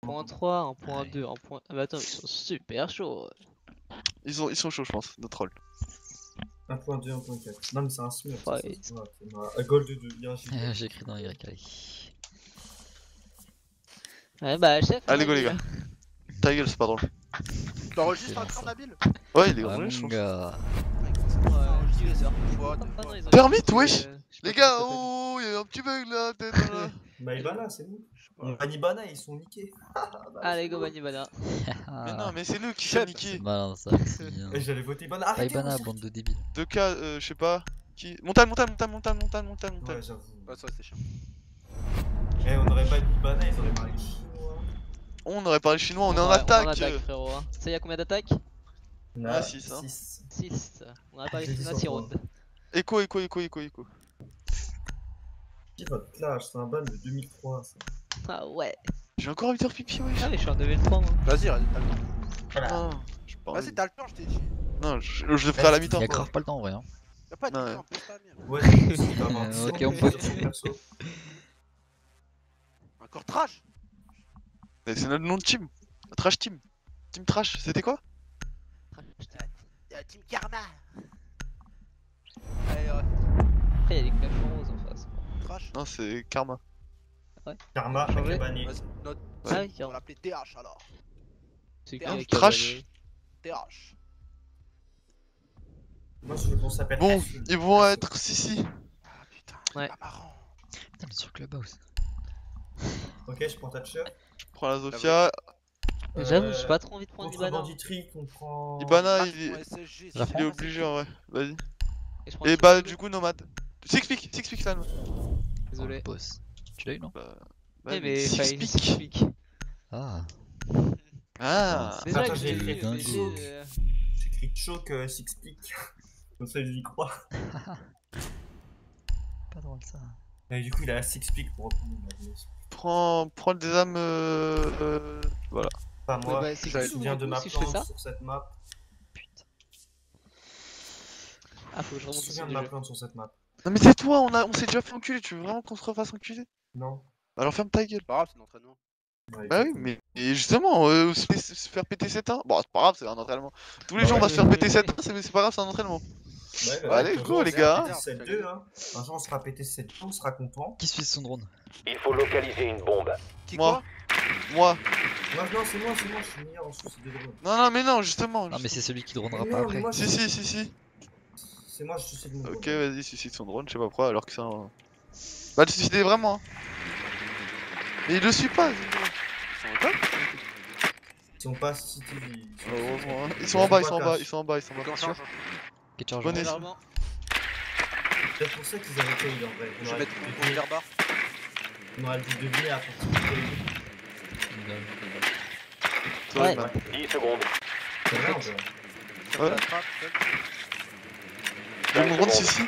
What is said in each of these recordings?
Point 3, en point 2, en point... Ah bah attends, ils sont super chauds. Ils sont chauds, je pense, nos trolls. 1.2, 1.4. Non, mais c'est un smurf. Ouais. Gold 2, il y a un giga. J'ai écrit dans Y, allez. Ouais bah chef. Allez go les gars. Ta gueule, c'est pas drôle. T'enregistres encore Nabil? Ouais, il est Ouais, gros, mon je pense. gars. Permit, wesh. Les gars, oh, y'a un petit bug là, peut-être là. Maïbana, c'est nous. Manibana, ils sont niqués. Allez go Banibana. Mais non, mais c'est nous qui sommes C'est niqués. malin ça aussi. Hein. J'allais voter Ibana. Arrêtez. Taïbana, bande de débiles. 2K, je sais pas. Qui. Montagne. Ouais, j'avoue. Ouais, ça c'était chiant. Eh, on aurait pas dit Ibana, ils auraient parlé chinois. On aurait parlé chinois, on est en Ouais, attaque. On est en attaque frérot. Hein. Tu sais y'a combien d'attaques? Ah, 6 hein. 6. 6. On a parlé J'ai dit chinois sur 6 moi. rounds. Écho. Qui va te clash? C'est un ban de 2003. Ça. Ah ouais. J'ai encore envie de faire pipi, wesh. Ah mais je suis en 2003 moi. Vas-y, t'as le temps. Non, j'ai pas envie. Vas-y, t'as le temps, je t'ai dit. Non, je le ferai à la mi-temps. Y'a grave pas le temps en vrai. Hein. Y'a pas de Ouais. temps, pose ta merde. Ouais, c'est pas mal. Ok, on peut. Encore trash. Mais c'est notre nom de team. Trash team. Team trash, c'était quoi? Team Karma. Allez, ouais. Après y'a les cachons roses en face. Trash. Non, c'est Karma. Karma, Changé. Akabané. Vas-y, note. Ah oui On va carrément. l'appeler TH alors. C'est Trash. qui Trash. TH. Moi, je veux qu'on s'appelle. Bon, F. ils vont être si. Ah putain, Ouais. c'est pas marrant. Putain, mais sur Clubhouse. Ok, je prends Thatcher. Je prends la Zofia. J'avoue, j'ai pas trop envie de prendre Contre Ibana. banditry, on prend. Ibana, Ah, il mon est, SSG, La il est obligé en vrai. Vas-y. Et, je prends Et le bah, Six du coup, Nomade. Six pick là. Désolé. Oh, boss. Tu l'as eu non? Bah, Ouais mais Six fallait pick. six pick. Ah. Ah. Déjà Attends, que j'ai j'ai écrit écrit dingo. J'écris choke 6 pick. Comme ça, j'y crois. Pas drôle ça. Et du coup, il a 6 pick pour reprendre ma vie. Prends des âmes. Voilà. Pas moi, bah, c'est je me cool, souviens de du coup, ma si je fais plante ça. sur cette map. Ah faut que je Je me remonte souviens sur de le ma jeu. plante sur cette map. Non, mais c'est toi, on s'est déjà fait enculer. Tu veux vraiment qu'on se refasse enculer? Non. Alors ferme ta gueule. C'est pas grave, c'est un entraînement. Ouais, Bah oui, exactement. mais et justement, se faire péter 7-1. Bon, c'est pas grave, c'est un entraînement. Tous les Bah jours, on va ouais. se faire péter 7-1, c'est pas grave, c'est un entraînement. Ouais, Bah, allez, un go, jour, on les se fera gars. péter 7-2, hein. Un jour, on sera pété 7-2, on sera content. Qui suit son drone? Il faut localiser une bombe. Qui Moi. quoi? Moi. Non, c'est moi, je suis meilleur en souci de drone. Non, mais non, justement. Non, mais c'est celui qui dronera Mais pas non, mais après. moi, Si. c'est moi, je suis de mon drone. Ok, vas-y, suicide son drone, je sais pas pourquoi, alors que ça. Bah, le suicider vraiment. Hein. Mais il le suit pas, c'est drôle. Ils sont en top. Si on passe City, Heureusement, hein. Ils sont en bas, ils sont en bas, ils sont en bas, ils sont en bas. Encore change. Qui charge Bonne en- essai. Généralement. c'est peut-être pour ça qu'ils avaient failli en vrai. Je vais mettre mon premier bar. On aurait dû deviner à partir de Toi, Ouais. man. 10 secondes. C'est vrai, en vrai. Ça Ouais. fait la trappe, Je vais me rendre ici.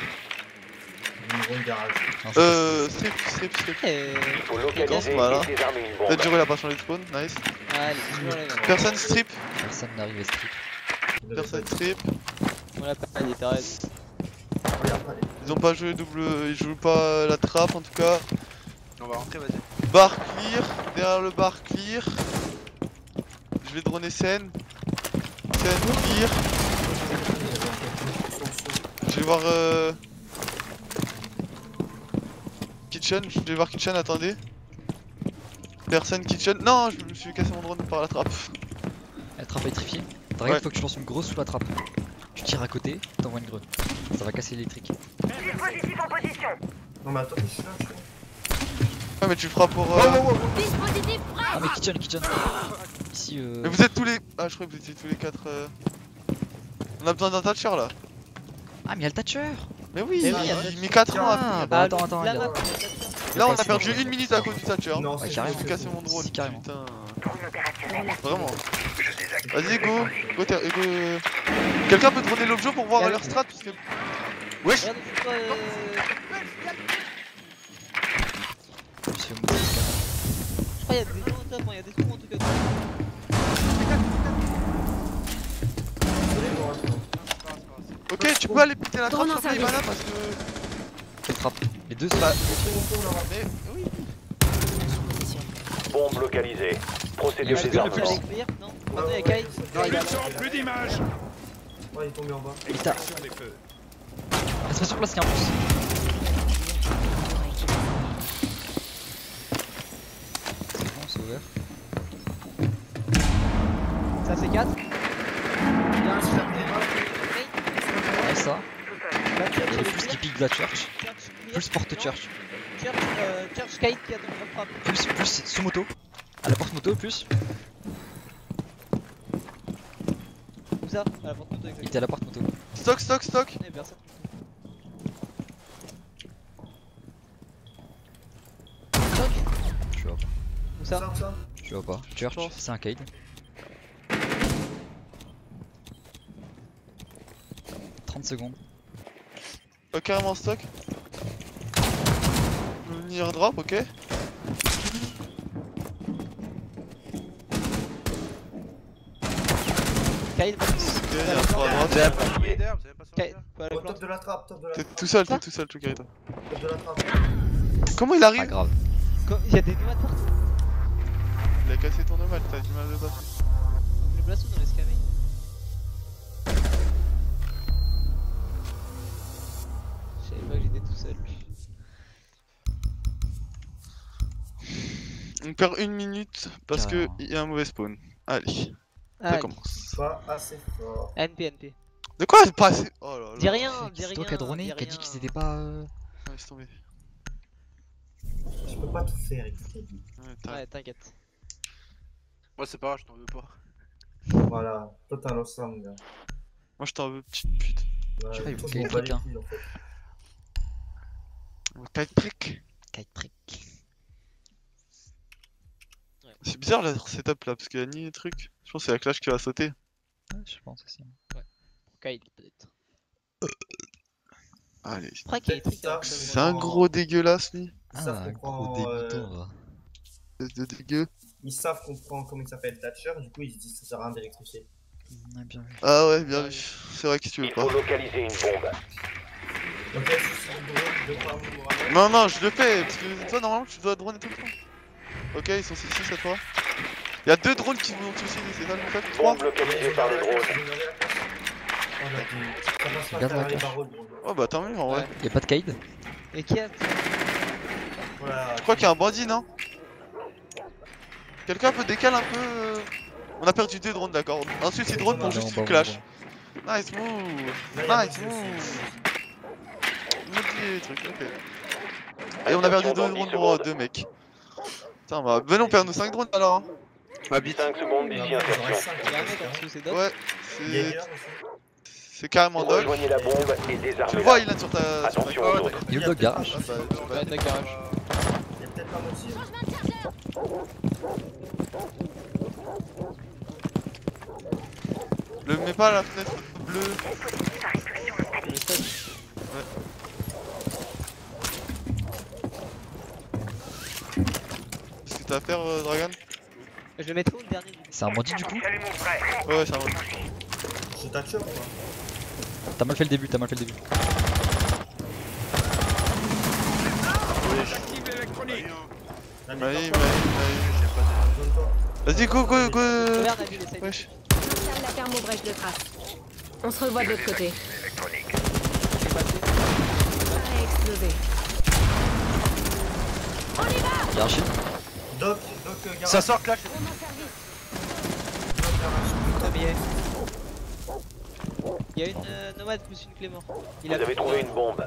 Une grande garage. Non, c'est Strip. Et... Il faut localiser Voilà. et désarmer une bombe. Peut-être Jiro il a pas changé de spawn, nice. Allez, toujours les mêmes. Personne strip, pas- Personne n'arrive à strip. personne strip. On l'a pas, il était raide. Ils ont pas joué double, ils jouent pas la trappe en tout cas. On va rentrer, vas-y. Bar clear, derrière le bar clear. Je vais droner scène. Scène clear. Je vais voir Kitchen, je vais voir Kitchen, attendez. Personne Kitchen. Non, je me suis cassé mon drone par la trappe. La trappe est électrifiée. T'as Ouais. regarde, faut que tu lances une grosse sous la trappe. Tu tires à côté, t'envoies une grue. Ça va casser l'électrique. Dispositif en position. Non, mais attends, je suis là. Ouais, mais tu le feras pour. Dispositif prêt. Ah, mais kitchen. Ici, Mais vous êtes tous les. Ah, je crois que vous étiez tous les 4. On a besoin d'un Thatcher là. Ah, mais y'a le Thatcher. Mais oui, Eh oui, il met 4 ans à Ah, finir. bah attends, la il a- map, Là, on a pas perdu sûr. 1 minute à cause du Thatcher. Non, Ouais, c'est carrément. J'ai cassé mon drone. Si, carrément. Putain. Drone opérationnel. Vraiment. Vas-y, go. Go. Quelqu'un peut droner l'objet pour voir leur strat parce que. Wesh. Regarde, c'est quoi, Je me suis fait monter. Je crois qu'il y a des gens au top, hein, il y a des sous en tout cas. Ok, tu peux aller péter la trappe Drone en sur service. Maïbana parce que. Quelle trappe? Les deux, Bah, c'est mais oui. Bombe localisée. Procédé Il au est désarmement. Avec clear, non Pardon, il y a Kai. Non, il est là. Plus d'images. Ouais, il est tombé en bas. Il t'a. Reste pas sur place, il y a un pouce. C'est bon, c'est ouvert. Ça c'est 4. Il y a un super débat. Ouais, ça. Là, Il y a le plus qui pique de la church. Plus porte church. Church Kite qui a donc la frappe. Plus sous moto. À la porte moto, plus. Où ça à la porte moto Il exactement. était à la porte moto. Stock, stock, stock. Eh, personne. Choc. Je vois pas. Où ça Ça. Je vois pas. Church, pense. c'est un Cade. 30 secondes. Carrément stock. Venir drop, ok. Kite. Ok, il y a un trou à droite. Vous avez pas sorti derrière, vous avez pas sorti Kite. derrière. Pas la Au top plante. de la trappe, top de la T'es trappe. tout seul, Chukarita. Top de la trappe. Comment il Pas arrive? grave. Il y a des nomades partout. Il a cassé ton nomade, t'as du mal de battre. Le blason dans l'escalier. Je savais pas que j'étais tout seul. On perd 1 minute parce que Carrément. il y a un mauvais spawn. Allez, ça Ah, commence. Pas assez fort. NP. De quoi pas assez? Oh là là. Dis rien, dis C'est rien. toi qui a droné, dis qui a dit rien. qu'ils étaient pas. Ouais, laisse tomber. Je peux pas tout faire, écoute. Ouais, t'as- Ouais, t'inquiète. Moi c'est pas grave, je t'en veux pas. Voilà, toi t'es un lossam, mon gars. Moi je t'en veux, petite pute. Ouais, Je sais pas, il toi, faut je m'en qu'il bats y ait les un couilles, en fait. T'as être prick. Kite prick. C'est bizarre la setup là parce qu'il y a ni truc. Je pense que c'est la clash qui va sauter. Ouais, je pense aussi. Pour Kyle peut-être. Allez. Je crois qu'il y a des trucs. Ça, C'est un gros dégueulasse lui. Ils savent Ah, qu'on gros prend, débutant, va. Espèce de dégueu. ils savent qu'on prend, comment il s'appelle, Thatcher, du coup ils se disent ça sert à rien d'électrifier. On a bien vu. Ah ouais, bien vu. C'est vrai que tu veux Il pas. faut localiser une bombe. Ok, je suis sur le drone, de par nous. Non, non, je le fais parce que toi normalement tu dois droner tout le temps. Ok, ils sont ici cette fois. Il y a 2 drones qui vont te suicider, c'est ça en fait? 3. Bombe localisée par les drones. Ça passe pas Regarde à la travers les cache. barreaux, le drone. Oh bah tant mieux en vrai. Y'a pas de Cade? Et qui a. Voilà. Je crois qu'il y a un bandit, non? Quelqu'un peut décaler un peu On a perdu 2 drones, d'accord. Ensuite c'est drone pour Non, juste bon, une clash. bon. Nice move. Là, il y a Nice un move. Multi truc, ok. Et on a perdu 2 drones pour 2 mecs. Putain, bah venez on perd nos 5 drones alors. Hein. Ma bite. 5 secondes Non, d'ici j'aurais insertion. cinq, Il y a un mec en dessous, c'est Doc. Ouais, Jaeger c'est aussi. c'est carrément dog. Rejoignez la bombe et Tu le désarmez-la. vois, il est sur ta. Attention Ah aux ouais, autres. Il est où le dog garage? Ah bah, tu vas- Ouais, Doc garage. Il y a peut-être pas moitié. Changement de chargeur. Le mets pas à la fenêtre bleue. Le stade. Qu'est-ce que t'as à faire, Dragon? Je le mettrai où le dernier du coup. C'est un bandit du coup? Ouais, ça va. Je Thatcher ou pas? T'as mal fait le début, t'as mal fait le début. La Maï, mise maï, maï. zone toi. Vas-y, go, go, go. Regarde, Nabil, essaye. Wesh. Installe la thermobrèche de trace. On se revoit de l'autre côté. C'est passé. Ça a explosé. Y'a un shield. Doc, garage. Ça sort clash. Pour mon service. Doc, garage. Putain, mais il y a une nomade plus une Clément. Il Vous avez trouvé une bombe.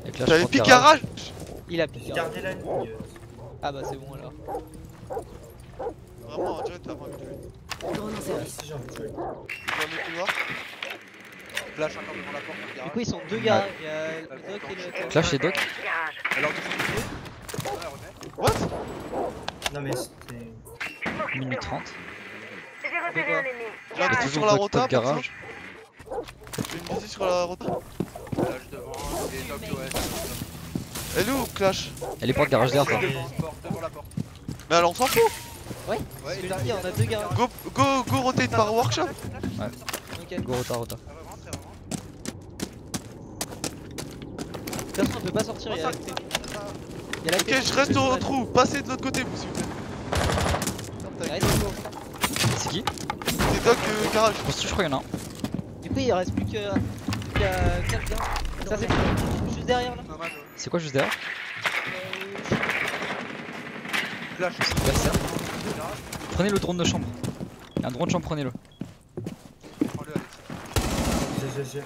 Avec la T'avais porte pique garage. garage. Il a piqué. J'ai gardé la ligne. Ah bah c'est bon alors. Vraiment, on dirait que t'as pas envie de jouer. Drone en service. Si j'ai envie de jouer. Tu vas mettre tout voir. Flash encore devant la porte. dans le Du garage. coup ils sont deux gars. Il y a le Doc et le. Clash et Doc. Alors du coup, ouais, remet. What? Non mais c'était. 1 minute 30. J'ai repéré un ennemi. J'ai un Et visu toujours sur la Doc, rota, top par garage. exemple. J'ai une visu sur la rota. Flash devant. Et Doc, ouais. Elle est où, Clash? Elle est porte garage derrière toi. Devant la porte. Mais alors on s'en fout. Ouais, Je te le dis, on a deux gars. Go rotate par workshop. Ok. Go rota rota. Ah, vraiment, très vraiment. De toute façon on peut pas sortir, il y a la Ok, je reste au trou. Passez de l'autre côté, vous s'il vous plaît. Doc, garage. Construit, je crois qu'il y en a un. Du coup, il reste plus que. Quelqu'un. Ça, c'est juste derrière là. Nomade. C'est quoi juste derrière? Flash. Berserk. Prenez le drone de chambre. Il y a un drone de chambre, prenez-le. Prends-le, Alex. GG.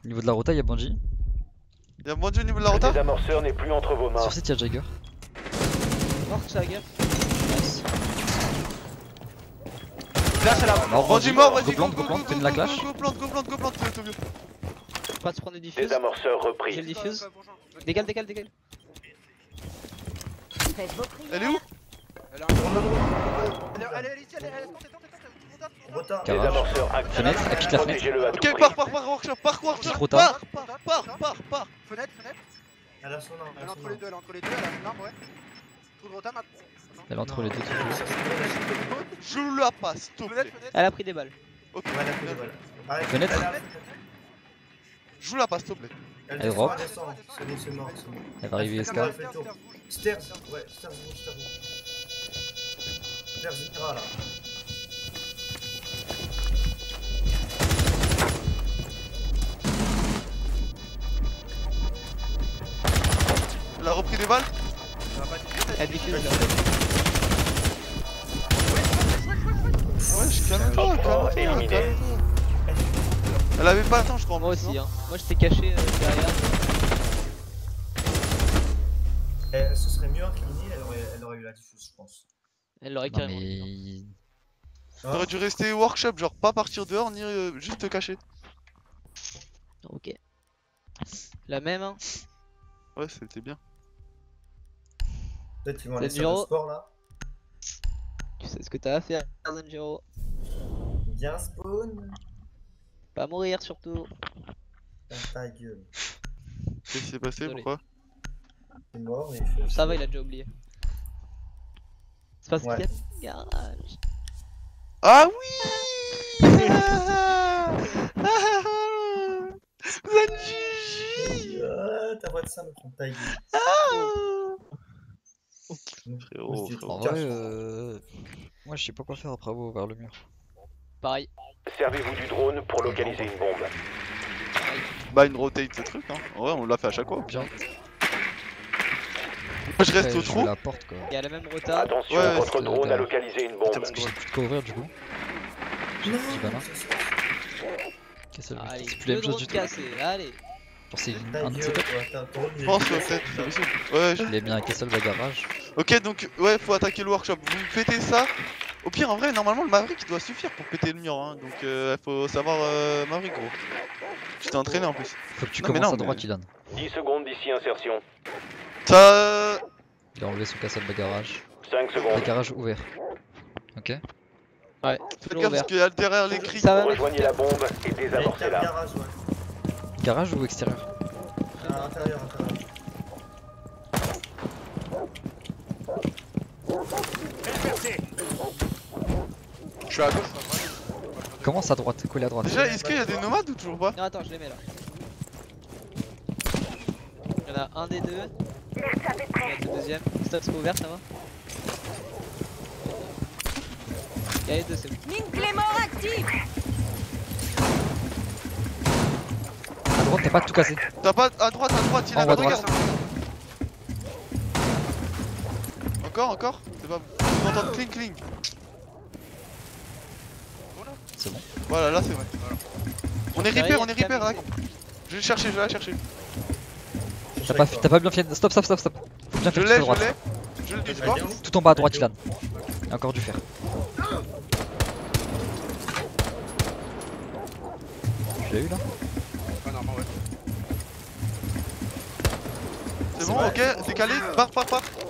Au niveau de la rota, il y a Bandit. Y'a Bandit au niveau de la Le rota. désamorceur n'est plus entre vos mains. Sur site, il y a Jagger. Mort, ça gueule. Nice. Flash à la Mort, Bandit mort, vas-y, Go plant, go, go go, plant, go, prenez la go, clash. go, plant, Tokyo. Pas de prendre le diffuse. Désamorceur J'ai le repris. diffuse. Dégale. Faites vos prières. Elle est où? Elle est ici, elle est Retard. Garage. Désamorceur actif. Fenêtre, elle pique la fenêtre. Protégez-le à tout Ok, prix. pars, workshop, Petite rota. pars. Fenêtre. Elle a son arme. Elle est entre les deux, elle a une arme, ouais. Trou de rota, maintenant. Elle est entre les deux. toujours. Je la passe, s'il te plaît. Fenêtre. Elle a pris des balles. Ok, Ouais, elle a pris des balles. Arrête, Fenêtre. elle a- je la passe, s'il te plaît. Elle Elle descend, drop. elle descend. C'est bon, c'est mort. Elle va arriver SK. Elle fait le tour. Stairs, ouais, stairs rouge. Stairs ira là. Elle a repris des balles. Ça va pas diffuser, Elle diffuse là. Ouais, je calme-toi, Hardcore calme-toi. éliminé. Elle avait pas le temps, je crois. en Moi plus, aussi, non hein. Moi, j'étais caché derrière. Ce serait mieux incliné, elle aurait eu la diffuse, je pense. Elle l'aurait Non carrément. mais. T'aurais dû rester workshop, genre pas partir dehors ni juste te cacher. Ok. La même, hein. Ouais, c'était bien. Peut-être qu'ils vont C'est aller sur dur. le sport là. Tu sais ce que t'as à faire, Zanjiro. Bien spawn. Pas mourir surtout. Ta gueule. Qu'est-ce qui s'est passé? Désolé. Pourquoi? C'est mort et Ça va, il a déjà oublié. C'est parce Ouais. qu'il y a un garage. Ah oui. Zanjiji. Ta voix de ça me prend ta gueule. Frérot, En Tiens, vrai, moi je sais pas quoi faire après avoir ouvert le mur. Pareil. Servez-vous du drone pour localiser une bombe. Bah, une rotate ce truc, hein. En vrai, on l'a fait à chaque fois. Bien. Moi, je reste Après, au je trou. ouvre la porte quoi. Il y a la même retard. Attention, Ouais, votre c'est drone le a gars. localisé une Putain, bombe. parce que- J'ai plus de quoi ouvrir du coup. J'ai pas là. Ok, c'est Allez, c'est plus la deux même chose drones du tout. cassés, allez. Genre c'est Ta un gueule, setup. ouais, t'as ton Je pense, ouais, peut-être, c'est possible. Ouais, Il a mis un castle de garage. ok, donc, ouais, faut attaquer le workshop. Vous pétez ça. Au pire, en vrai, normalement, le Maverick il doit suffire pour péter le mur, hein. Donc, faut savoir Maverick, gros. Tu t'es entraîné en plus. Faut que tu Non, mais commences non, à droite, mais- Ilan. 10 secondes d'ici insertion. Ça. Il a enlevé son castle de garage. 5 Le secondes. garage ouvert. Ok. Ouais, Faites toujours gaffe ouvert. parce qu'il y a derrière les cris. Ça va, mec. Rejoignez la bombe et le désamorcez-la. garage, ouais. Garage ou extérieur? À l'intérieur. Je suis à gauche. Commence à droite, collé à droite. Déjà, est-ce qu'il y a des nomades ou toujours pas? Non, attends, je les mets là. Il y en a un des deux. Il y a le deuxième. Stop, c'est ouvert, ça va. Il y a les deux, c'est bon. Mine Clémor active. À droite, t'as pas tout cassé. T'as pas à droite, il En a haut à pas, droite. regarde. Encore C'est pas. On entend cling cling. C'est bon. Voilà, là c'est vrai. On est Derrière, repair, là. Je vais le chercher, je vais la chercher. T'as pas bien fait. Stop. Faut bien Je faire tout à l'ai, droite. je le dis pas. Tout en bas à droite, Ilan. Il y a encore du fer. Tu l'as eu là? Ah, normalement, ouais. C'est bon, ok, décalé, pars.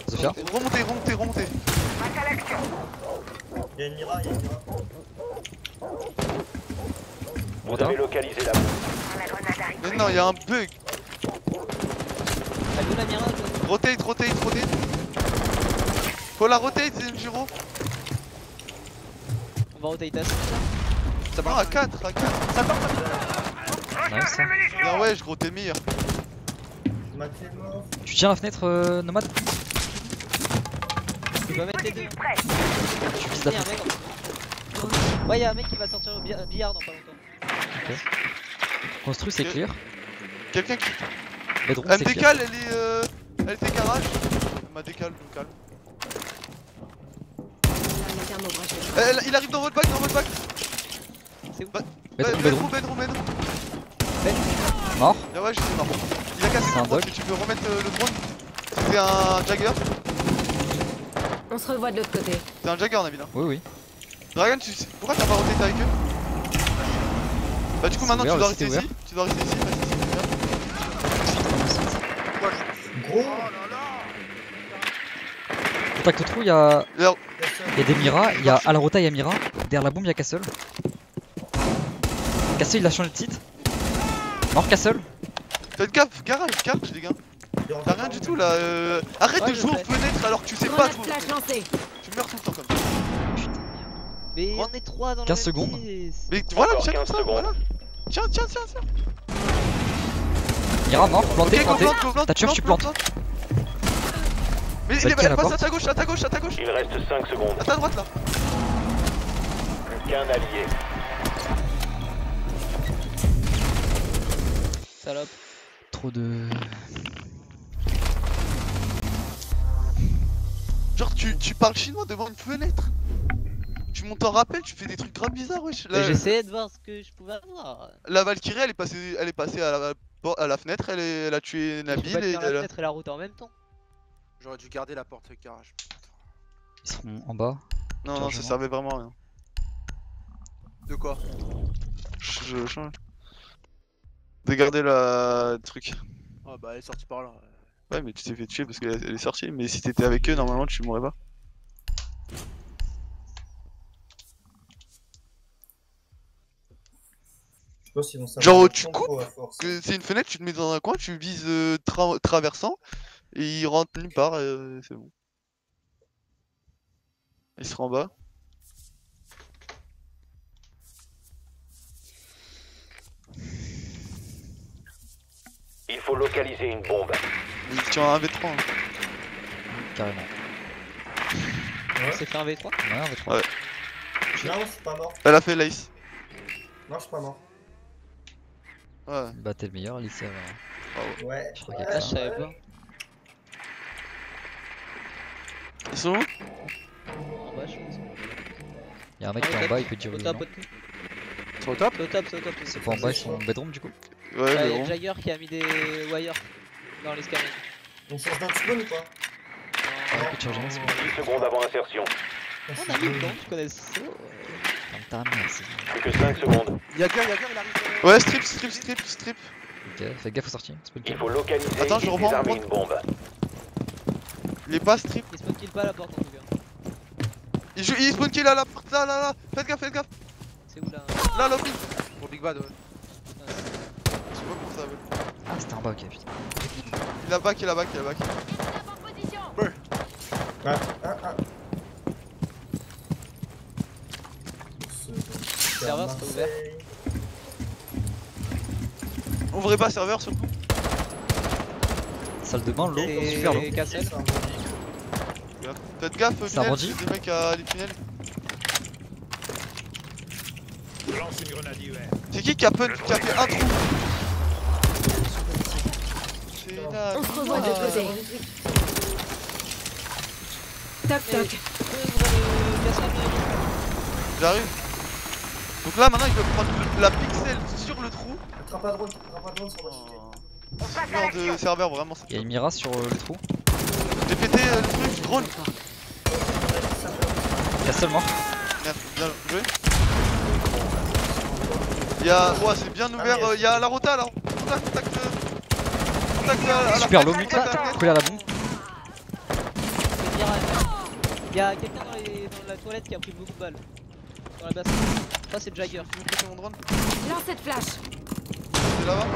Zofia? Remontez. Il y a une Mira. Vous Rota. avez localisé la bombe. Mais non, il y a un bug. T'as vu la mirage? Rotate. Faut la rotate, c'est une gyro. On va rotate à 5 Ça Non, part. à 4. Nice. Bien, ouais, je gros, t'es meilleur. Tu tiens la fenêtre, Nomade? Tu dois mettre les deux. Tu vises la Tiens, fenêtre. mec. Ouais, y'a un mec qui va sortir au billard dans pas longtemps. Construit, c'est Ok. clear. Quelqu'un qui. Bedroom, Elle c'est me clear. décale, elle était garage. Elle m'a décale, donc calme. Thermobrèche de trace. Il arrive dans votre bac, C'est où? Bedroom. Bedroom. Mort. Ah ouais, je suis mort. Il a cassé C'est un le drone, dog. tu peux remettre le drone. C'était un Jagger. On se revoit de l'autre côté. C'est un Jagger, Nabil. Oui, oui. Dragon, pourquoi t'as pas roté avec eux? Bah, du coup, C'est maintenant ouvert, tu dois le site rester est ici. Tu dois rester ici, vas-y, c'est bien. Gros. Contact au trou, il y a Alors, des Mira, il y a Alrota, il y a Mira. Derrière la bombe, il y a Castle. Castle, il a changé de site. Mort Castle. faites gaffe, garage, les gars. T'as rien du tout là. Arrête Ouais, de je jouer aux sais. fenêtres alors que tu sais pas Grenade jouer. flash lancée. Tu meurs tout le temps comme ça. Mais Quoi on est 3 dans la 15 même secondes. pièce. Mais voilà, Encore tiens 15 comme ça, secondes. voilà. Tiens. Mira, mort, planté, Ok, go planté. plante. T'as tueur, tu plantes. Mais Celle qui est elle à la passe porte. à ta gauche. Il reste 5 secondes. À ta droite là. Plus qu'un allié. Salope. Trop de. Genre, tu parles chinois devant une fenêtre. Tu montes en rappel, tu fais des trucs grave bizarres, wesh. Mais j'essayais de voir ce que je pouvais avoir. La Valkyrie, elle est passée à la fenêtre, elle a tué Je Nabil pouvais et faire la fenêtre et la route en même temps. J'aurais dû garder la porte garage. Ils seront en bas. Non, ça Chargement. servait vraiment à rien. De quoi? Je change. De garder la truc. Ah bah elle est sortie par là. Ouais, mais tu t'es fait tuer parce qu'elle est sortie. Mais si t'étais avec eux, normalement, tu mourrais pas. Je pense qu'ils vont savoir Genre, le tu combo coupes, à force. que c'est une fenêtre, tu te mets dans un coin, tu vises traversant et il rentre nulle part, c'est bon. Il sera en bas. Il faut localiser une bombe. Il tient un V3. Hein. Carrément. Ouais. C'est fait un V3. Ouais, on va trop. Ouais. Non, je suis pas mort. Elle a fait l'ace. Non, je suis pas mort. Ouais. Bah, t'es le meilleur, lycée. Ouais. Je crois qu'il y a Ah, que je ça. savais pas. Ils sont où? En bas, je pense. Il y a un mec qui est en bas, il peut dire Au oui ou top, non. au top. Au top? Au top, au top. C'est pas en bas, ils sont en bedroom du coup. Ouais, Ouais, mais y'a bon. Jagger qui a mis des wires dans l'escalier. On change d'un spawn ou pas? Ouais, il peut te charger un, c'est bon. 10 secondes avant insertion. On a mis le temps, tu connais ça. Ferme ta mère, c'est bon. Plus que 5 secondes. Yagger, il arrive. Ouais, strip. Ok, fais gaffe aux sorties. Spawn Il kill. faut localiser Attends, je et reprends, désarmer reprends. une bombe. Il est pas strip. Il spawn kill pas à la porte en tout cas. Il spawn kill à la porte, là. Faites gaffe. C'est où là? Là, lobby. Pour Big Bad, ouais. Je sais pas comment ça va. Ah, c'était en bas, ok, putain. Il a back. Serveur, c'est pas ouvert. Ouvrez pas serveur surtout. Salle de bain, l'eau, Et super l'eau. Castle. Faites gaffe, C'est un tunnel, bandit. c'est des mecs à les tunnels. C'est qui a fait un trou? C'est là. On se revoit de l'autre côté. Toc toc. J'arrive. Donc là maintenant il peut prendre la pixel sur le trou. Attrape pas drone sur la cité. Ce genre de serveur vraiment c'est Il y a une Mira sur le trou. J'ai pété le truc drone. Castle mort. Merde, bien joué. Il y a. Ouais c'est bien ouvert, il y a la rota là. Contact à la Super fenêtre, low mute, contact à la fenêtre. collé à la bombe. Il y a quelqu'un dans la toilette qui a pris beaucoup de balles. Dans la basse. Ça c'est Jagger. Tu veux péter mon drone? Lancez de flash. C'est là-bas?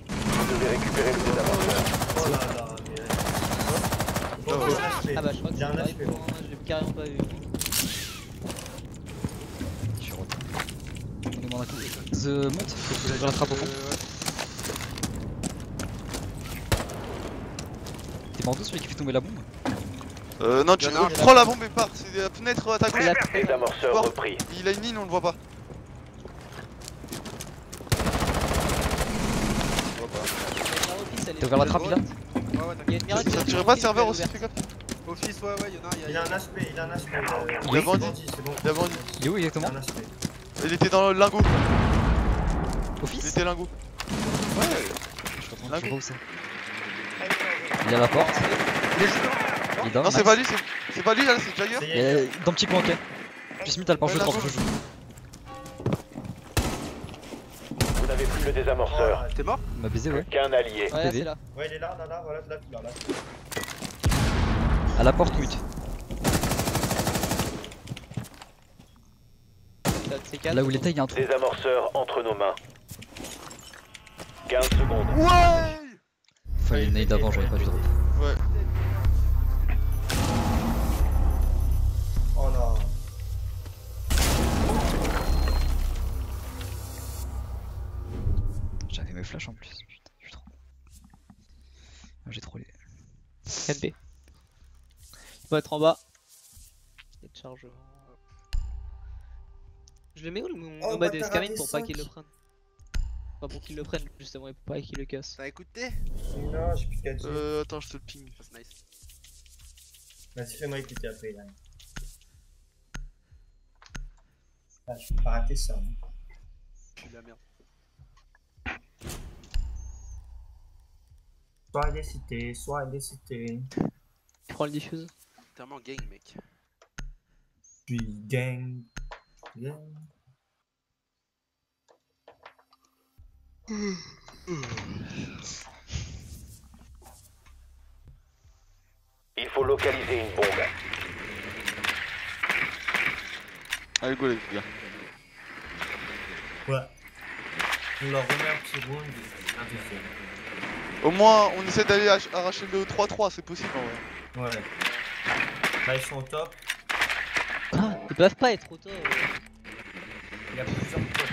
Vous devez récupérer le désavantage. Oh là là, mais. Là, ouais. Ah bah je crois que Il y a un c'est HP, pareil pour moi, je l'ai carrément pas vu. Je suis retour. On nous demande un coup. The monte, je l'attrape au fond. T'es mort d'où celui qui fait tomber la bombe? Non, tu Y'en a un. prends la bombe et pars. C'est la fenêtre à ta gauche. Désamorceur Fort. repris. Il a une mine, on le voit pas. T'as ouvert la trappe, il a Ouais, ouais, Il y a t'inquiète. une miracle Ça qui tirait est pas de ouverte, serveur elle est aussi, ouverte. fais gaffe. Office, ouais, ouais, y'en a un. Il a un HP, il a un HP. Il a bandit. C'est bon. Il a bandit. Il est où Il a exactement? un HP. Il était dans le lingot. Il Office? était lingot. Ouais. Je sais pas où c'est. Il est à la porte. Il est down. Non, c'est nice. pas lui, c'est pas lui là, c'est Jagger. C'est Il est dans le petit coin, ok. Puis Smith, t'as le pare-feu Ouais, 30, là, je joue. Vous n'avez plus le désamorceur. T'es mort? Il m'a baisé, ouais. Qu'un allié. Ouais, PV. c'est là. Ouais, il est là, voilà, là, là. À la porte, mute. C'est 4. Là où il était, il y a un trou. Désamorceur entre nos mains. 15 secondes. Ouais. Fallait le nade d'avant, j'aurais pas dû drop. Ouais. Oh là. J'avais mes flashs en plus. Putain, je suis trop. Ah, j'ai trollé. NP. Il va être en bas. Et de chargement. Je le mets où le nomade bah, de t'as Scamin raté pour pas 5. qu'il le prenne. Pas pour qu'il le prenne justement et pour pas qu'il le casse. T'as écouté? Non, j'ai plus 4G. Attends, je te le ping. C'est nice. Vas-y, fais-moi écouter après, là. Ah, je peux pas rater ça. Hein. Je suis de la merde. Soit des cités. Prends le diffuse. Tellement gang, mec. Puis gang. Gang. Il faut localiser une bombe. Allez, go les gars. Ouais. On leur remet un petit round et un deuxième. Au moins, on essaie d'aller arracher le 3-3, c'est possible en vrai. Ouais. Là, ils sont au top. Ils peuvent pas être auto. Il y a plusieurs top.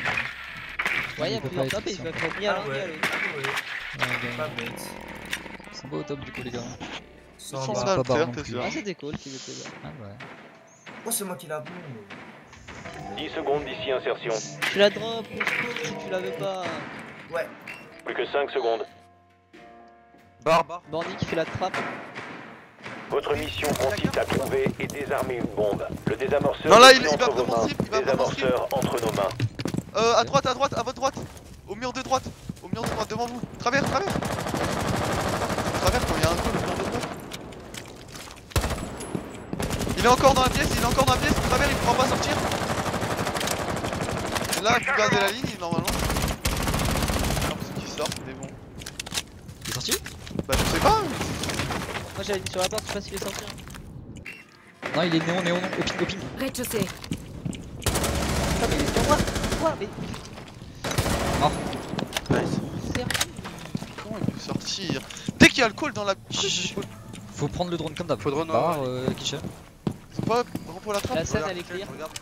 Ouais, il y a peut plusieurs pas top être et ils ça. peuvent être ni à Ah l'un ni à ouais. l'autre. Ah ouais. Ouais, Pas bah, bête. ils sont pas au top du coup, les gars. Sans Sans bas. ça, pas barre certes, non c'est plus. sûr. Ah, c'était cool qu'ils étaient là. Ah ouais. Oh, c'est moi qui l'a bon. 10 secondes d'ici insertion. Tu la drop, on se coupe si tu la veux pas. Ouais. Plus que 5 secondes. Barbe. Bandit qui fait la trappe. Votre mission consiste à trouver et désarmer une bombe. Le désamorceur Non, là, est il va entre vos vraiment mains. slip, il va vraiment slip. Désamorceur entre nos mains. À droite, à votre droite. Au mur de droite. Au mur de droite, devant vous. Travers. Travers quand il y a un trou, le mur de droite. Il est encore dans la pièce, Travers, il pourra pas sortir. Et là, vous gardez la ligne, normalement. J'ai l'impression qu'il sort, mais bon. Il est sorti? Bah, je sais pas. Moi j'avais dit sur la porte, je sais pas s'il est sorti. Hein. Non, il est néon, au ping. Rez-de-chaussée. Ah, mais il est sur moi. Quoi? Mais. Mort. Sérieux? Comment il peut sortir? Dès qu'il y a le call dans la. Faut prendre le drone comme d'hab. Faut drone, Barre, kitchen. C'est pas repos la trappe? La scène Regarde, elle est clear. Regarde.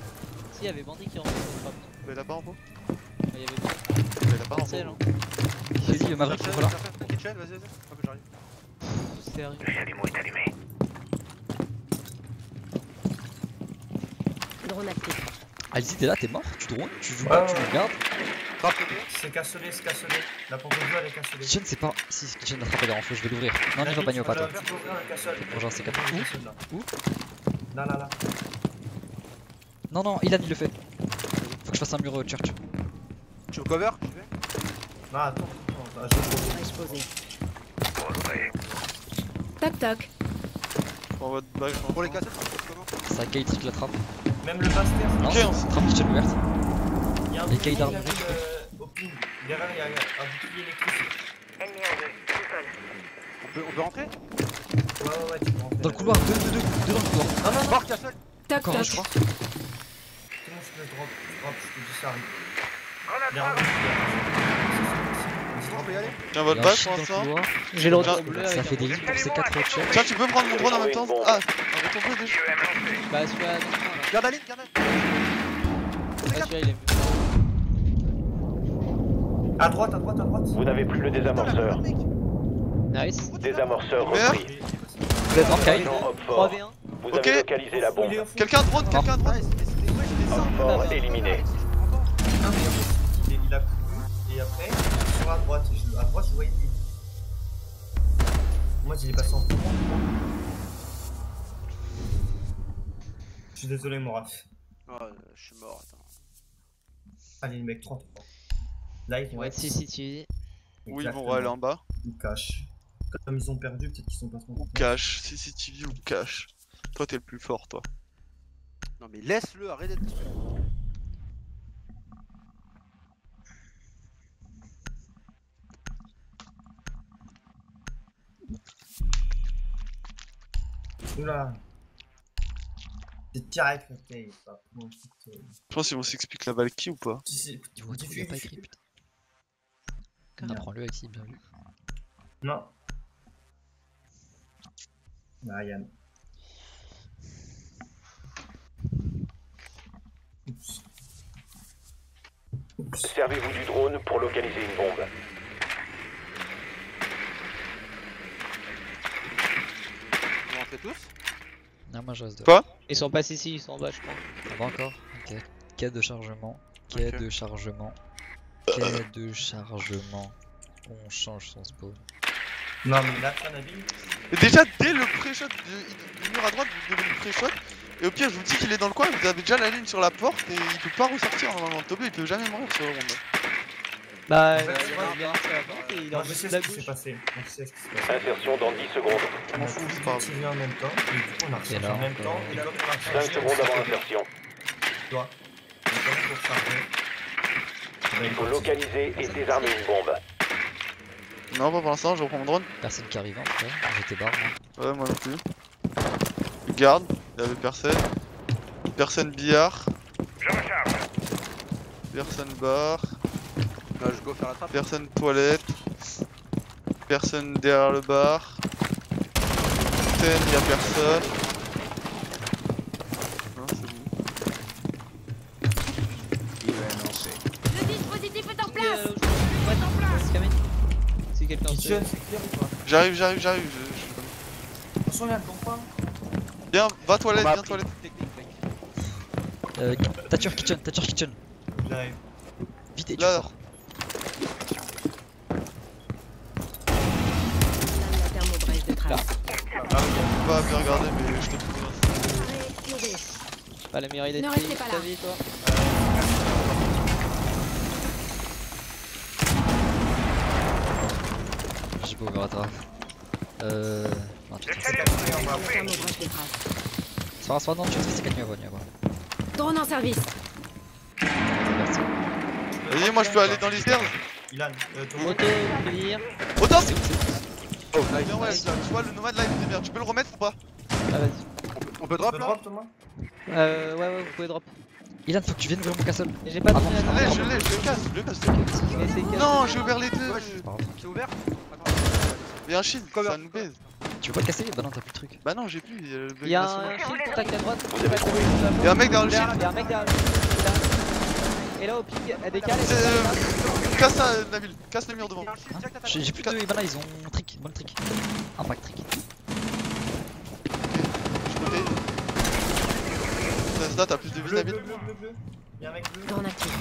Si, il y avait bandit qui rentrait sur le trappe. Mais il a pas repos. Il y avait Il a pas pas de sel. repos. Hein. Vas-y, Maverick, Kitchen, voilà. Kitchen, vas-y. Hop, j'arrive. Sérieux. Drone actif. Alice, t'es là, t'es mort? Tu drones? Tu joues Ouais, pas? Tu ouais. nous regardes? Trappe. C'est cassonné. La pompe de jeu, elle est cassonnée. Kitchen, c'est pas. Si, Kitchen n'a pas d'air, je vais l'ouvrir. Non, n'y va pas, n'y va pas, toi. Tu peux ouvrir la cassole. Rejoins C4. Où? Où? Là. Non, Ilan il le fait. Faut que je fasse un mur church. Tu veux cover? Tu fais? Non, attends. Exposé. Toc toc. On va te back. Pour les cassettes, ça se passe comment? Ça gate trick la trappe. Même le master. Non, Ok, on trappe kitchen ouverte. Il y a un Et bouclier Kaïdar qui Maverick, arrive au ping. Derrière, il y a un bouclier électrique. On peut rentrer? Ouais, tu peux rentrer. Dans le couloir, deux dans le couloir. Non. Mort, cassette. Toc Encore un, toc. je crois. C'est bon, je peux drop, je te dis ça arrive. Derrière, On peut y aller? Tiens, Il y votre a un back shit pour dans le l'instant. couloir. J'ai le retour Ça bleu Ça avec fait un des lignes pour C4 au check. Tiens, tu peux prendre mon drone en même temps. Ah, un retour bleu déjà. Bah celui-là, non, là. Garde la ligne, garde la ligne. Bah, celui-là il est mieux. à droite. Vous n'avez plus le désamorceur. Nice. Désamorceur Merde. repris. Let's Arcade. Agent Op fort. 3v1. Vous Ok. avez localisé la bombe. Quelqu'un drone, quelqu'un drone. Op fort éliminé. Ah, mais il a couru et après, sur la droite. À droite, je voyais lui. Moi, il est passé en courant. Je suis désolé, Moraf. Oh, je suis mort, attends. Allez, les mecs, 33. Là, ils Ils vont vont être CCTV. Oui, ils vont aller en bas. Ou cash. Comme ils ont perdu, peut-être qu'ils sont pas trop Ou cash, CCTV ou cash. Toi t'es le plus fort toi. Non mais laisse-le, arrête d'être... Oula. C'est direct la taille, pas pour Je pense qu'ils vont s'expliquer la Valky ou pas. Tu vois, il a pas écrit, putain. Apprends-le avec si, bien vu. Non. Ryan. Oups. Oups. Servez-vous du drone pour localiser une bombe. Vous rentrez tous? Non, moi je reste Quoi? Ils sont pas ici, ils sont en bas, je crois. Ça va encore? Ok. Quai de chargement. Quai Ok. de chargement. Quai de chargement. On change son spawn. Non, mais là, ça, Nabil. Et déjà dès le pré-shot du mur à droite, vous devez le pré-shot. Et au pire, je vous dis qu'il est dans le coin, vous avez déjà la ligne sur la porte et il peut pas ressortir normalement. Toby il peut jamais mourir sur le round. Bah, En fait, il ouais. vient sur la porte et il est en Moi, je bouche sais de ce la qui s'est gauche. passé. Moi, je sais ce qui s'est passé. Insertion dans 10 secondes. Je m'en fous, c'est pas grave. tiré en même temps, et du coup, on a rechargé là, en même temps. Et là, on a 5 rechargé. secondes avant insertion. Toi. On est quand même pour recharger. Il faut localiser et désarmer une bombe. Non, pas pour l'instant, je reprends mon drone. Personne qui arrive en tout cas. J'étais barre moi. Ouais, moi non plus. Garde, il y avait personne. Personne billard. Personne bar. Bah, je go faire la trappe. Personne toilette. Personne derrière le bar. Scène, y'a personne. Non, c'est bon. Le dispositif est en place. Si quelqu'un se... Kitchen, c'est clair ou pas? J'arrive. Attention, il y a un compas. Viens, va toilette, On m'a viens toilette. Thatcher kitchen. J'arrive. Vite et tu Là. sors. La thermobrèche de trace. Pas bien regarder, mais je te trouve. Pas la meilleure idée de Ne payer restez pas ta là. vie, toi. J'ai pas ouvert la trappe. Non, tu te La thermobrèche de trace. non, tu te fais 4 nuits avant. Drone en service. Merci. Vas-y, moi je peux aller dans les stairs. Ilan, ton Auto, clear. Oh top. C'est où, c'est où? Oh, bien ouais, tu vois le nomade là il était bien. Tu peux le remettre ou pas? Ah, vas-y. On peut drop Tu là? drop, Thomas? Ouais, vous pouvez drop. Ilan, faut que tu viennes ouvrir mon castle. J'ai pas Avant, donné la Je l'ai, je le casse. Mais c'est casse. Non, j'ai ouvert les deux. C'est pas grave. C'est ouvert? Attends. Mais un shield, Cover. ça nous baise. Tu veux pas le casser? Bah non, t'as plus de truc. Bah non, j'ai plus. Il y a le bug Il y a national. un shield contact à droite. Vous avez trouvé. Il y a un mec derrière le shield. Il y a un mec derrière le shield. Là. Et là au ping, elle décale. C'est, casse ça, Nabil. Casse le mur devant. J'ai plus de Ivana, ils ont trick, bon trick. Impact trick. Je côté. Zasda, t'as plus de vie, Bleu, Nabil. bleu. Il y a un mec bleu. Drone actif.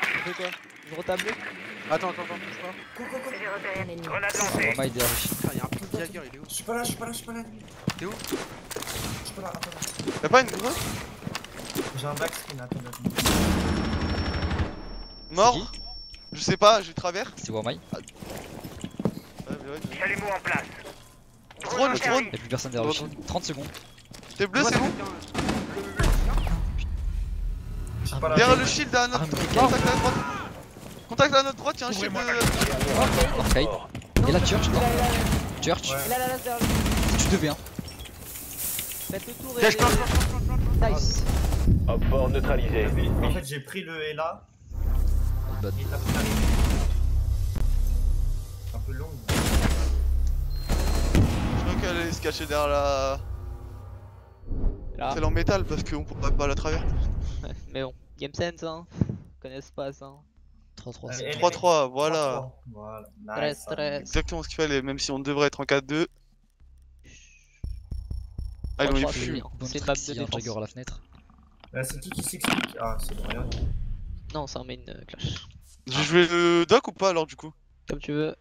Je fais quoi? Je retable. Attends, bouge pas. Un ennemi. Vraiment aider à rush. Putain, y'a un ping Jagger, il est où? Je suis pas là. T'es où? Je suis pas là, attends. Y'a pas une grosse? J'ai un backscreen, attends. Mort? Je sais pas, je traverse. C'est Wamai. Ouais, mais ouais. Chalumeau en place. Drone. Y'a plus personne derrière le shield. 30 secondes. T'es bleu, c'est bon? Je suis pas là. Derrière le shield à notre Arme contact à notre droite. Contact à notre droite, y'a un shield de. Arcade. Et là, Church, non? Church, Ouais. Là, derrière le si tu devais, hein. Faites le tour et. Nice. Op fort neutralisé. En fait, j'ai pris le Ela Bonne. et t'as pris la rive. Un peu long. Je crois qu'elle allait se cacher derrière la. Là. Celle en métal parce qu'on pourrait pas la traverser. Mais bon, game sense hein. Ils connaissent pas ça. 3-3. Allez, c'est allez, 3-3, voilà. 3-3. Voilà. Stress, Nice. stress. Exactement ce qu'il fallait, même si on devrait être en 4-2. Ah, ils Moi, ont je les crois fumes. que Bonne c'est une trick map s'il de y a un défense. Jagger à la fenêtre. C'est qui s'explique? Ah, c'est bon, rien. Non, c'est un main clash. Je vais jouer le doc ou pas alors du coup? Comme tu veux.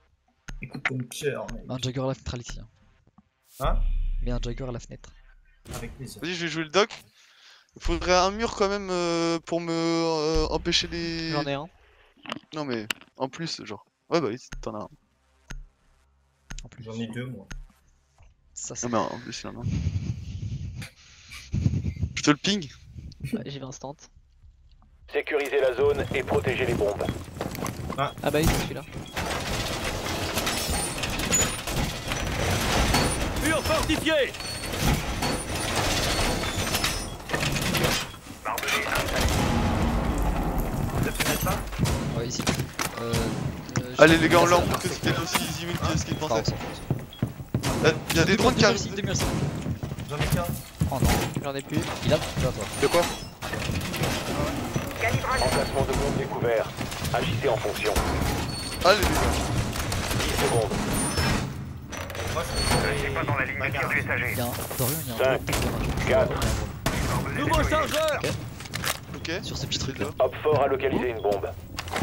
Écoute ton cœur, mec. Un Jagger à la fenêtre Alexis. Hein? Mais un Jagger à la fenêtre. Avec plaisir. Vas-y, je vais jouer le doc. Il faudrait un mur quand même pour me empêcher les. J'en ai un. Non mais en plus genre. Ouais bah oui, t'en as un. En plus. J'en ai 2, moi. Ça, c'est. Non mais en plus il y en a un. Je te le ping. Ouais, j'y vais instant. Sécurisez la zone et protégez les bombes. Ah bah oui, c'est celui-là. Mur fortifié. Vous êtes fenêtre là? Ouais, ici. Allez les gars, on leur montre que c'était aussi easy win que ce qu'ils pensaient. Il y a des drones qui arrivent. J'en ai qu'un. Oh non, J'en ai plus. il a là toi. De quoi? Emplacement de bombe découvert. Agissez en fonction. Allez les gars. 10 secondes. Moi, je suis pas dans la ligne Il y a un Dorian, il y a un 5, drone. 4. Nouveau chargeur. Ok. Sur ce petit truc là. Hop fort a localisé une bombe.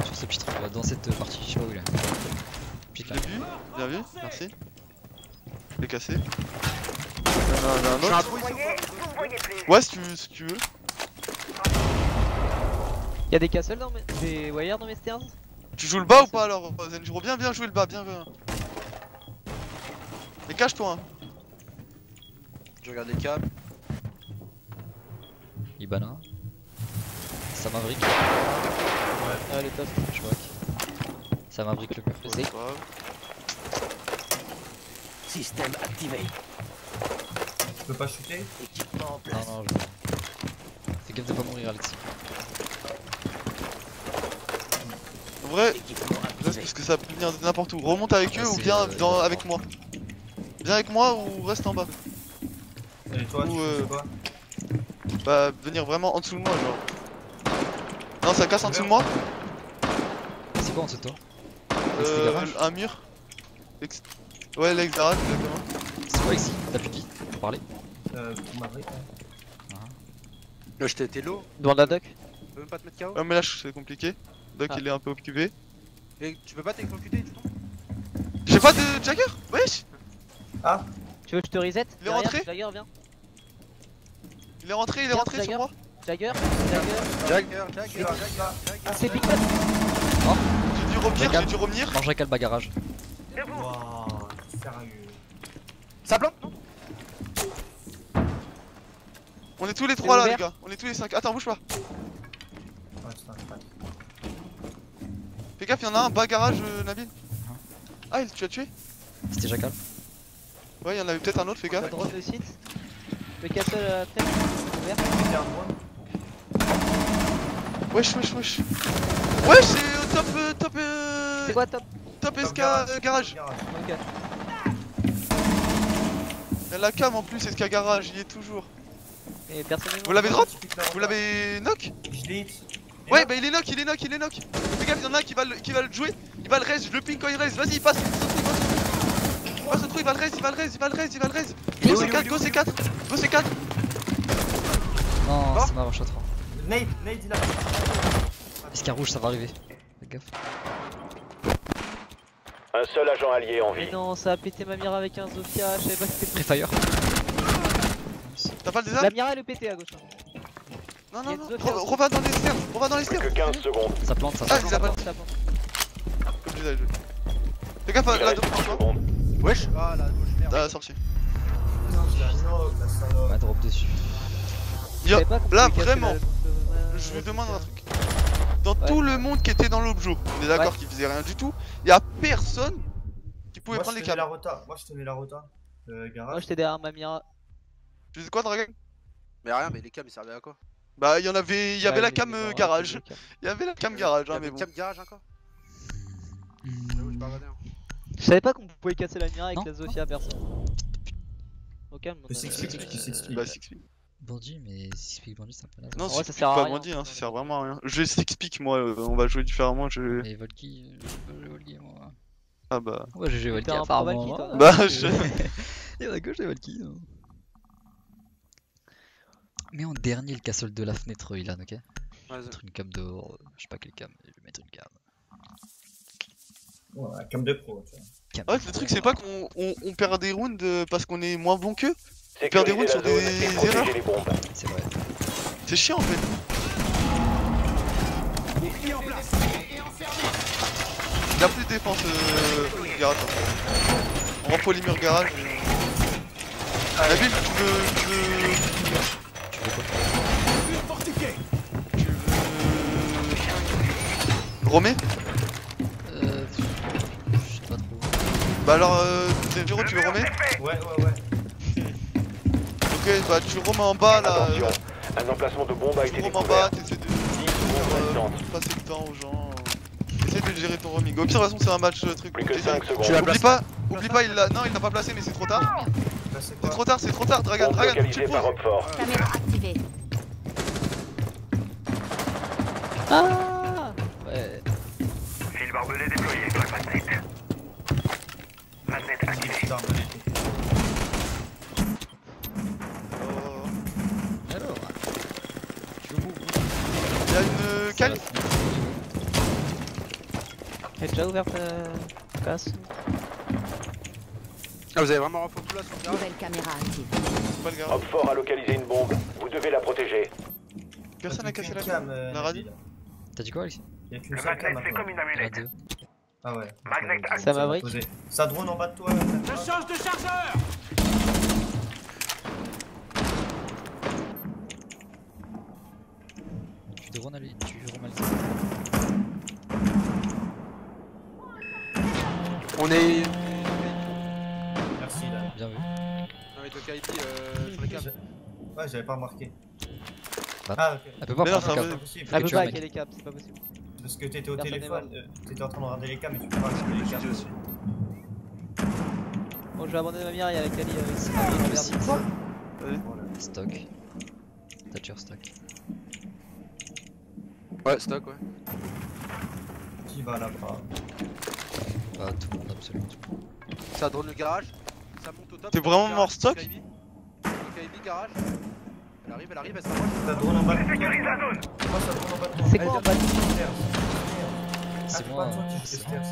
Sur ce petit truc là, dans cette partie, je sais pas où il est. Petit Je là. l'ai vu, bien vu, merci. Je l'ai cassé. Il y en a un autre. Ouais, si tu veux. Y'a des castles dans mes. Des wires dans mes stairs. Tu joues le bas ou pas alors Zenjuro? Bien jouer le bas, bien. Et cache-toi. Hein. Je regarde les câbles. Ibana. Ça Maverick. Ah, le top. Je vois. Ça Maverick le mur. Je sais. Système activé. Je peux pas shooter? Équipement en Non, non, je. Fais gaffe de pas mourir, Alexis. En vrai, Équipement reste activé. parce que ça peut venir de n'importe où. Remonte avec eux Ah, ou c'est, viens avec moi. Viens avec moi ou reste en bas. Et toi, Ou, tu fais quoi? Bah, venir vraiment en dessous de moi, genre. Non, ça casse en dessous de moi. C'est quoi en dessous de toi? C'était garage. Un mur. Ouais, l'ex garage, exactement. C'est quoi ici? T'as plus de vie pour parler? Pour Maverick, ouais. Là, j'étais low. Devant la doc. Tu peux même pas te mettre KO? Ouais, mais là, c'est compliqué. Doc, Ah. il est un peu occupé. Et tu peux pas t'exécuter du tout? J'ai pas de Jagger. Wesh. Tu veux que je te reset? Il est rentré? Jagger, viens. Il est rentré Jagger. sur moi. Jagger. Jagger. Ah, c'est Big Bad. J'ai dû revenir. Mange à calme garage. Wouah, sérieux. Ça plante, non? On est tous les trois là, ouvert. les gars. On est tous les 5. Attends, bouge pas. Ouais, putain, c'est pas. Fais gaffe, y'en a un bas garage, Nabil. Ah, tu l'as tué? C'était Jackal. Ouais, y'en avait peut-être un autre, fais Ça gaffe. drone le site. Le castle à la fenêtre. Ouvert. C'était un drone. Wesh. Wesh, c'est au top. C'est quoi top? Top SK garage. Ok. Y'a la cam en plus, SK garage, il y est toujours. Et personne n'est Vous l'avez drop? Vous l'avez knock? Je l'ai hit. Ouais, bah il est knock. Fais gaffe, y'en a un qui va le jouer. Il va le raise, je le ping quand il raise. Vas-y, passe le trou, il va le raise. Go C4. Non, Bon. c'est ma rush à 3. Nade, il a. Escar rouge, ça va arriver. Fais gaffe. Un seul agent allié en vie. Mais non, ça a pété ma mire avec un Zofia. Je savais pas que c'était. Prefire. T'as pas le désert? La mira elle est pété à gauche. Non, Il y a non, deux Zofia. reviens dans les stairs. Plus que 15 secondes. Ça plante, ça Ah, plante. il a pas. Ça plante. Comme je disais, fais gaffe à Il la reste drop 10 toi. secondes. Wesh. Ah la gauche, merde. Ah, sorti. Non, j'ai un knock, la salope. Ouais, drop dessus. Je savais pas qu'on Là, pouvait casser vraiment, la- je vous demande un truc. Dans Ouais. tout le monde qui était dans l'objo, on est d'accord Ouais. qu'il faisait rien du tout, y'a personne qui pouvait Moi, prendre je les tenais la câbles. rota. Moi, je tenais la rota. Moi Garage. j'étais derrière ma mira. Tu faisais quoi, Dragon? Mais rien, mais les cams ils servaient à quoi? Bah, il y avait la cam garage. Il Il y avait la cam garage, Il y hein, avait mais une bon. cam garage encore? J'avoue, j'ai pas regardé. Hein. Je savais pas qu'on pouvait casser la mira avec Non. la Zofia perso. Au calme. Tu s'expliques. Bah, s'explique. Bandit, mais Six Peak Bandit c'est un peu naze. Non, En vrai, c'est ça sert à pas rien. bandit, hein, ça sert vraiment à rien. Je vais Six Peak, moi, on va jouer différemment. Mais Volky, je peux jouer Volky moi. Ah bah. Ouais, j'ai joué Volky T'es un pro apparemment. Valky, toi. hein. Bah, je. Et à gauche, j'ai Volky. hein. Mais en dernier, le castle de la fenêtre, Ilan, ok? Vas-y. Mettre une cam dehors, je sais pas quelle cam, mais je vais mettre une cam. Ouais, comme de pro, tu vois. Cam Ouais, de le truc, pro, c'est pas qu'on perd des rounds parce qu'on est moins bon qu'eux. On perd des Sécurisez rounds la sur zone des et protégez erreurs. les bombes. C'est vrai. C'est chiant en fait. Il y a plus de défense garage. On rend polymure garage. Nabil, tu veux. Romé? Je sais pas trop. Bah alors, Zero, tu veux Romé? Ouais. Ok, bah tu romes en bas là. Attention, un emplacement de bombe a Tu été romes en découvert. bas, t'essaies de 10 secondes restantes. passer le temps aux gens. Essaye de gérer ton roaming. Au pire, de toute façon, c'est un match truc. Plus que Essaye. 5 secondes. Oublie pas, il l'a. Non, il l'a pas placé, mais c'est trop tard. Là, c'est C'est quoi? trop tard, Dragan, Bombe tu localisée le par poses. Roquefort. Caméra activée. Ah ouais. Fil barbelé déployé. Putain, Oh. Alors, je move. Il y a une cale. Elle est déjà ouverte la casse. Ah, vous avez vraiment refait tout là sur le garage? Nouvelle caméra active. C'est pas le garage. Roquefort a localisé une bombe. Vous devez la protéger. Personne n'a cassé la cam. cam. La radio. T'as dit quoi, Alexis? Y'a qu'une seule cam maintenant. une Il y en a deux. Ah ouais. Ça m'abrique. Ça drone en bas de toi. change de chargeur. Tu devrais aller. Tu devrais aller. On est. Merci là. Bien vu. Non, mais toi, KIP, sur les câbles. Ouais, j'avais pas remarqué. Bah. Ah, ok. Elle peut pas Mais non, prendre ça le va. cap. Possible. Elle peut tu pas as, hacker mec. les caps, c'est pas possible. Parce que t'étais au Personne téléphone, n'est t'étais en train de regarder les cams, mais tu peux pas regarder les cams. aussi. Bon, je vais abandonner ma mire et avec Ali avec Aussi. Verdi. Stock. Thatcher stock. Ouais, stock, ouais. Qui va là-bas? Pas tout le monde, absolument tout le monde. Ça drone le garage. Ça monte au top. T'es vraiment Garage, mort stock? KIP, garage. Elle arrive, elle s'approche. Ça drone en bas de toi. Moi, ça drone en bas de toi. C'est quoi en bas de C'est Ah, moi. pas toi, tu fais stairs.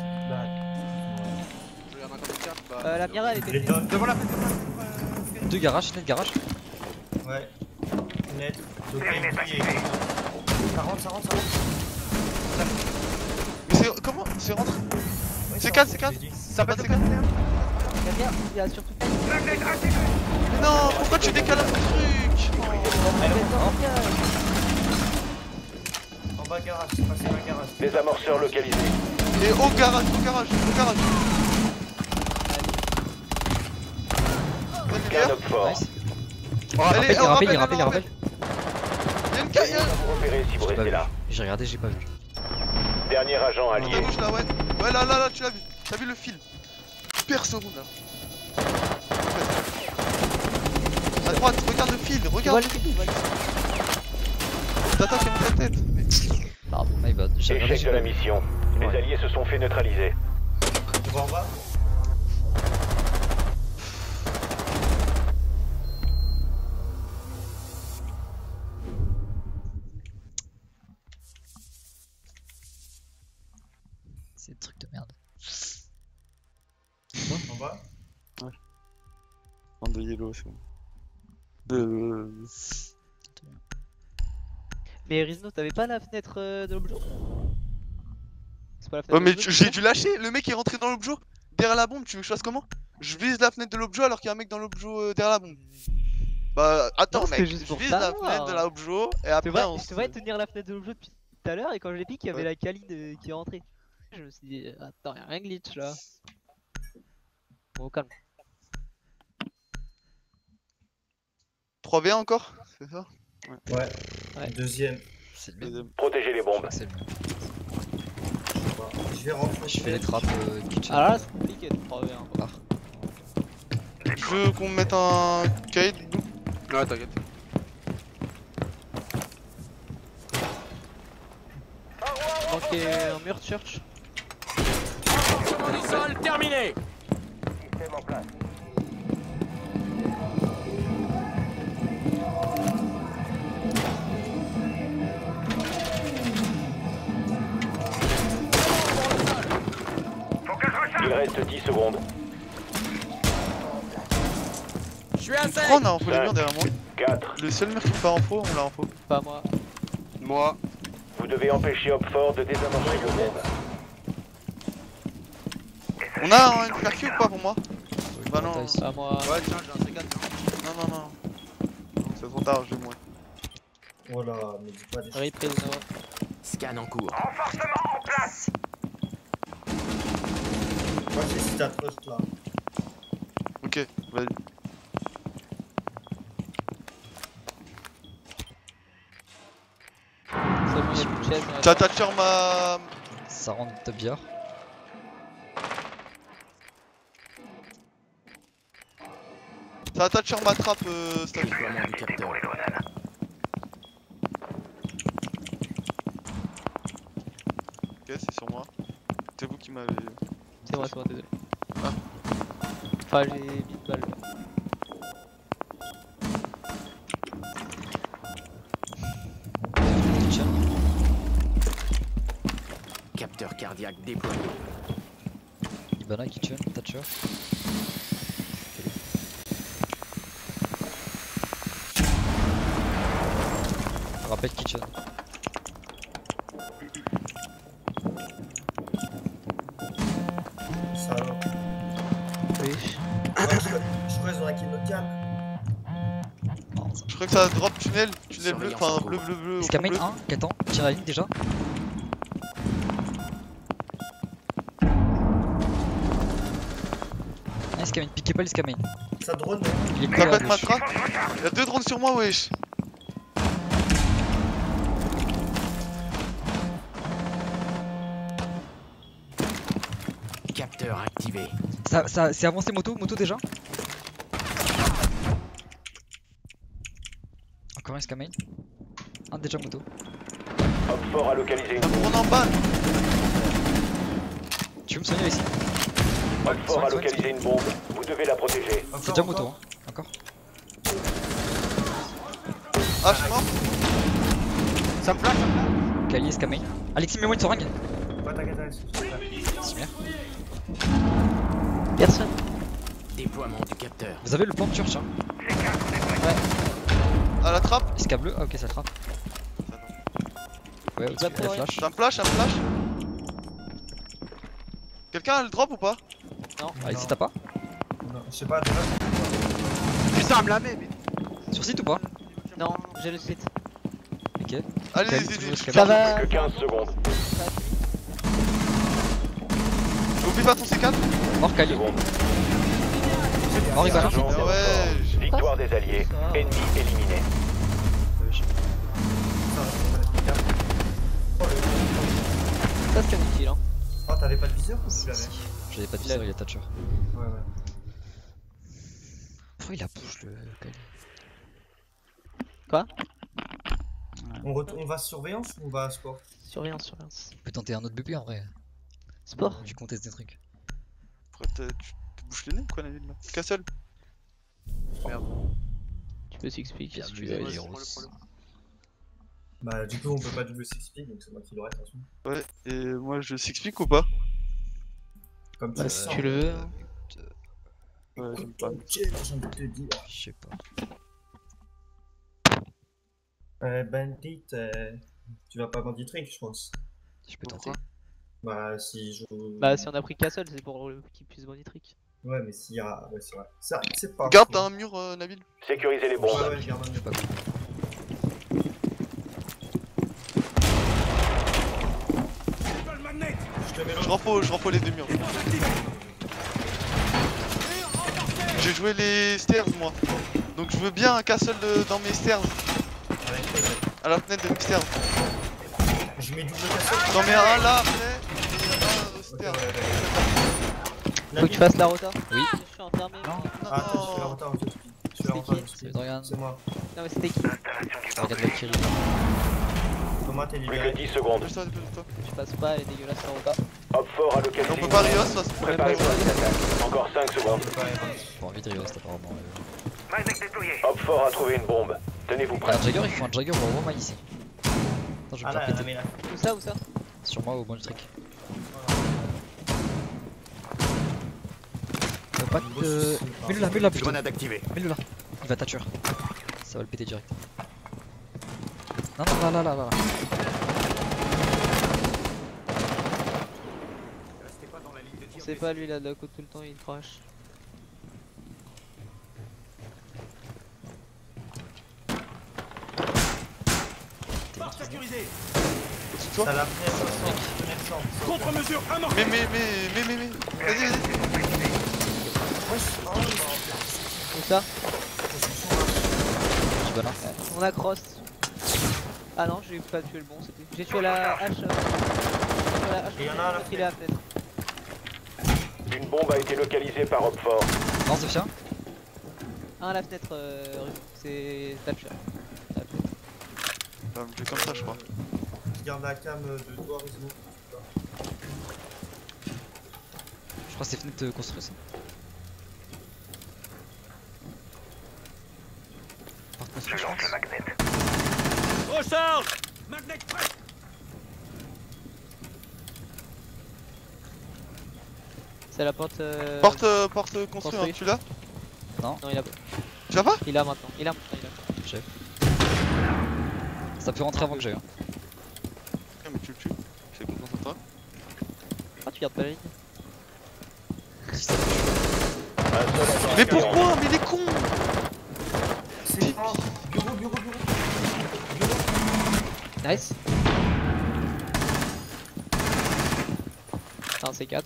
Je regarde encore une carte. Bah, La Mira elle était. Les dots. devant la fenêtre. Deux garages, fenêtre garage. Ouais. Fenêtre. Donc, il y a ça rentre. Mais c'est. Comment? C'est rentré. Ouais, C'est ça 4, rentre, c'est 4. j'ai dit. Ça passe, c'est 4. La Mira, il y a surtout. Mais non, pourquoi tu décales un peu le truc? En bas garage, c'est passé dans le garage. Des amorceurs localisés. Et au garage. Scan Roquefort. Nice. Oh, allez, Il on rappelle. Il y a une cale, On va vous repérer si vous J'ai pas restez vu. là. J'ai regardé, j'ai pas vu. Dernier agent À allié. gauche là, ouais. Ouais, là, tu l'as vu. T'as vu le fil. Perce ce round là. À droite, regarde le fil, Tu vois regarde. le fil, tu vois le fil. T'attaques avec ta tête. Pardon, my bad. J'ai regardé, Échec j'ai de pas la vu. mission. Les alliés se sont fait neutraliser. Tu vois en bas? C'est des trucs de merde. En bas? Bande de yellow, c'est bon. Mais Rizno, t'avais pas la fenêtre de l'objet? C'est pas la fenêtre Ouais, de mais l'objet, j'ai dû lâcher. Le mec est rentré dans l'objet. Derrière la bombe, tu veux que je fasse comment? Je vise la fenêtre de l'objet alors qu'il y a un mec dans l'objet derrière la bombe. Bah, attends, Non, c'était mec. juste Je pour vise la savoir. fenêtre de l'objet et Je te après vois, on je te vois tenir la fenêtre de l'objet depuis tout à l'heure et quand je l'ai piqué, il y avait Ouais. la Kaline qui est rentrée. Je me suis dit, attends, y'a un glitch là. Bon, au calme. 3v1 encore? C'est ça? Ouais. Ouais. Deuxième. C'est le même. Protégez les Je crois bombes. que c'est le même. Je vais rentrer. Je fais les trappes kitchen. Ah là, c'est compliqué de 3v1. quoi. Tu veux qu'on mette un kite? Ouais, t'inquiète. qui est en mur de church. Système en place. Il reste 10 secondes. Pourquoi on a info les murs derrière moi? 4. Le seul mur qui part en faux, on l'a info. Pas moi. Moi. Vous devez empêcher Hopfort de désamorcer vos bombes. On a une percu ou pas pour moi? Bah non. Pas moi. Ouais, tiens, j'ai un C4. Non. C'est trop tard, je vais mourir. Oh là, mais dis pas des choses. Rip Prisoner. Scan en cours. Moi j'ai si t'as trust là. Ok, vas-y. C'est bon, y'a plus de chaise. T'as Thatcher ma. Ça rentre bien. T'as Thatcher ma trappe, Stack. Déploiement du capteur. Ok, c'est sur moi. C'est vous qui m'avez. C'est moi, désolé. Ah. Enfin, j'ai 8 balles. Capteur cardiaque déployé. Ibana, Kitchen, Thatcher. Rappel Kitchen. Ça va. Oui. Je reste dans la kill cam. Je crois que ça drop tunnel bleu, enfin bleu. Scamain 1, qui attend, tire la ligne déjà. Ah, Scamain, piquez pas les Scamain. Ça drone. Il est Ça collé peut à être ma gauche. trappe. Y'a 2 drones sur moi, wesh. Capteur activé. Ça c'est avancé moto déjà. Encore un Scamain. Un déjà moto. Hopfort a localisé une Un bombe. drone en bas. Tu veux me soigner ici? Hopfort a localisé une bombe. Vous devez la protéger. C'est déjà moto hein. Encore. Ah, je suis mort. Ça me flash, Calier Scamain. Alexis, mets-moi une seringue. Ouais, t'inquiète, Super. Personne. Déploiement du capteur. Vous avez le plan de church hein? À la trappe. Esca bleu. Ah ok ça trappe. Ouais, au-dessus, il y a flash. Un flash. Quelqu'un a le drop ou pas? Non. Alexis t'as pas? Non, je sais pas, déjà. putain, elle me la met, mais. Sur site ou pas? Non, j'ai le site. Ok. Allez, Quand même, allez, tu veux allez. Scamain. Ça va. Plus que 15 secondes. Oublie pas ton C4. Mort Calier. Secondes. Mort Ibana. Ah ouais. Victoire des alliés. Ennemi éliminé. Ça, c'est utile. Hein. Oh, t'avais pas de viseur ou tu l'avais? J'avais pas de viseur, il est Thatcher. Ouais. Pourquoi il a push le Calier? Quoi? On va surveillance ou on va sport? Surveillance. On peut tenter un autre BP en vrai. Sport. Vu qu'on teste des trucs. Tu te bouches les nez ou quoi, Nabil là? Castle. Tu peux s'expliquer si tu veux. Bienvenue, Heroes. Bah, du coup, on peut pas double s'explique, donc c'est moi qui l'aurai, attention. Ouais, et moi je s'explique ou pas? Comme tu Bah, le si sens. tu le veux. Ouais, j'aime pas. Ok, j'ai envie de te dire. Je sais pas. Bandit, tu vas pas bandit trick, je pense. Je peux Pourquoi? tenter. Bah, si je. Bah, si on a pris Castle, c'est pour qu'il puisse bonnie trick. Ouais, mais s'il y a. Ouais, c'est vrai. Ça, c'est pas. Garde, t'as un mur, Nabil. Sécurisez les Ouais, bombes. ouais, je garde un Je sais pas. Je te mets Je renfo les deux murs. J'ai joué les stairs moi. Donc je veux bien un castle dans mes stairs. À la fenêtre de mes stairs. Je mets double castle. J'en mets un là après. Et un stairs. Faut que tu fasses la rota. Oui. Je suis enfermé. Non. Ah, attends, je fais la rota en fait. Je fais la rota en C'est fait. C'est Dorian. C'est moi. Non, mais c'était qui? Regarde la kill. Thomas, t'es Plus libéré. que 10 secondes. Dépêche-toi, dépêche-toi. Je passe pas, elle est dégueulasse en haut. Hop fort à On localiser. peut pas Rios, ça se Préparez-vous à cette attaque. Encore 5 secondes. Pas envie de riposte apparemment. Hop fort a trouvé une bombe. Tenez-vous prêts. Un Jagger, il faut un Jagger au Roma ici. Attends, je vais Ah me là, faire là, péter. mais là. Où ça? Sur moi au bon du trick. Pas de. Mets-le là plutôt. Grenade activée. Mets-le là. Il va t'attuer. Ça va le péter direct. Non, là. C'est pas lui là de la côte tout le temps, il crash. Au-dessus de toi. T'as la fenêtre, Contre-mesure Mais. Vas-y. Où ça? Je vais là. On a cross. Ah non, j'ai pas tué le bon, c'était. J'ai tué la hache. Et y'en a à la il est à la fenêtre. Une bombe a été localisée par Hop fort. Non, c'est fier. Un à la fenêtre, c'est Thatcher. Bah, je vais comme ça, je crois. Je garde la cam de toi, Rizmo. Je crois que c'est fenêtre construite ça. Par contre, je pense. Recharge. Magnet prêt. C'est la porte. Porte construite, hein, construit. tu l'as? Non, il a pas. Tu l'as pas? Il a maintenant. Chef. Ça peut rentrer avant que j'aille. Hein. Ah, mais tu le tues. C'est content de toi. Ah, tu gardes pas la ligne. Si ça Mais pourquoi? Mais il est con! C'est pas. Bureau. Nice. Un C4.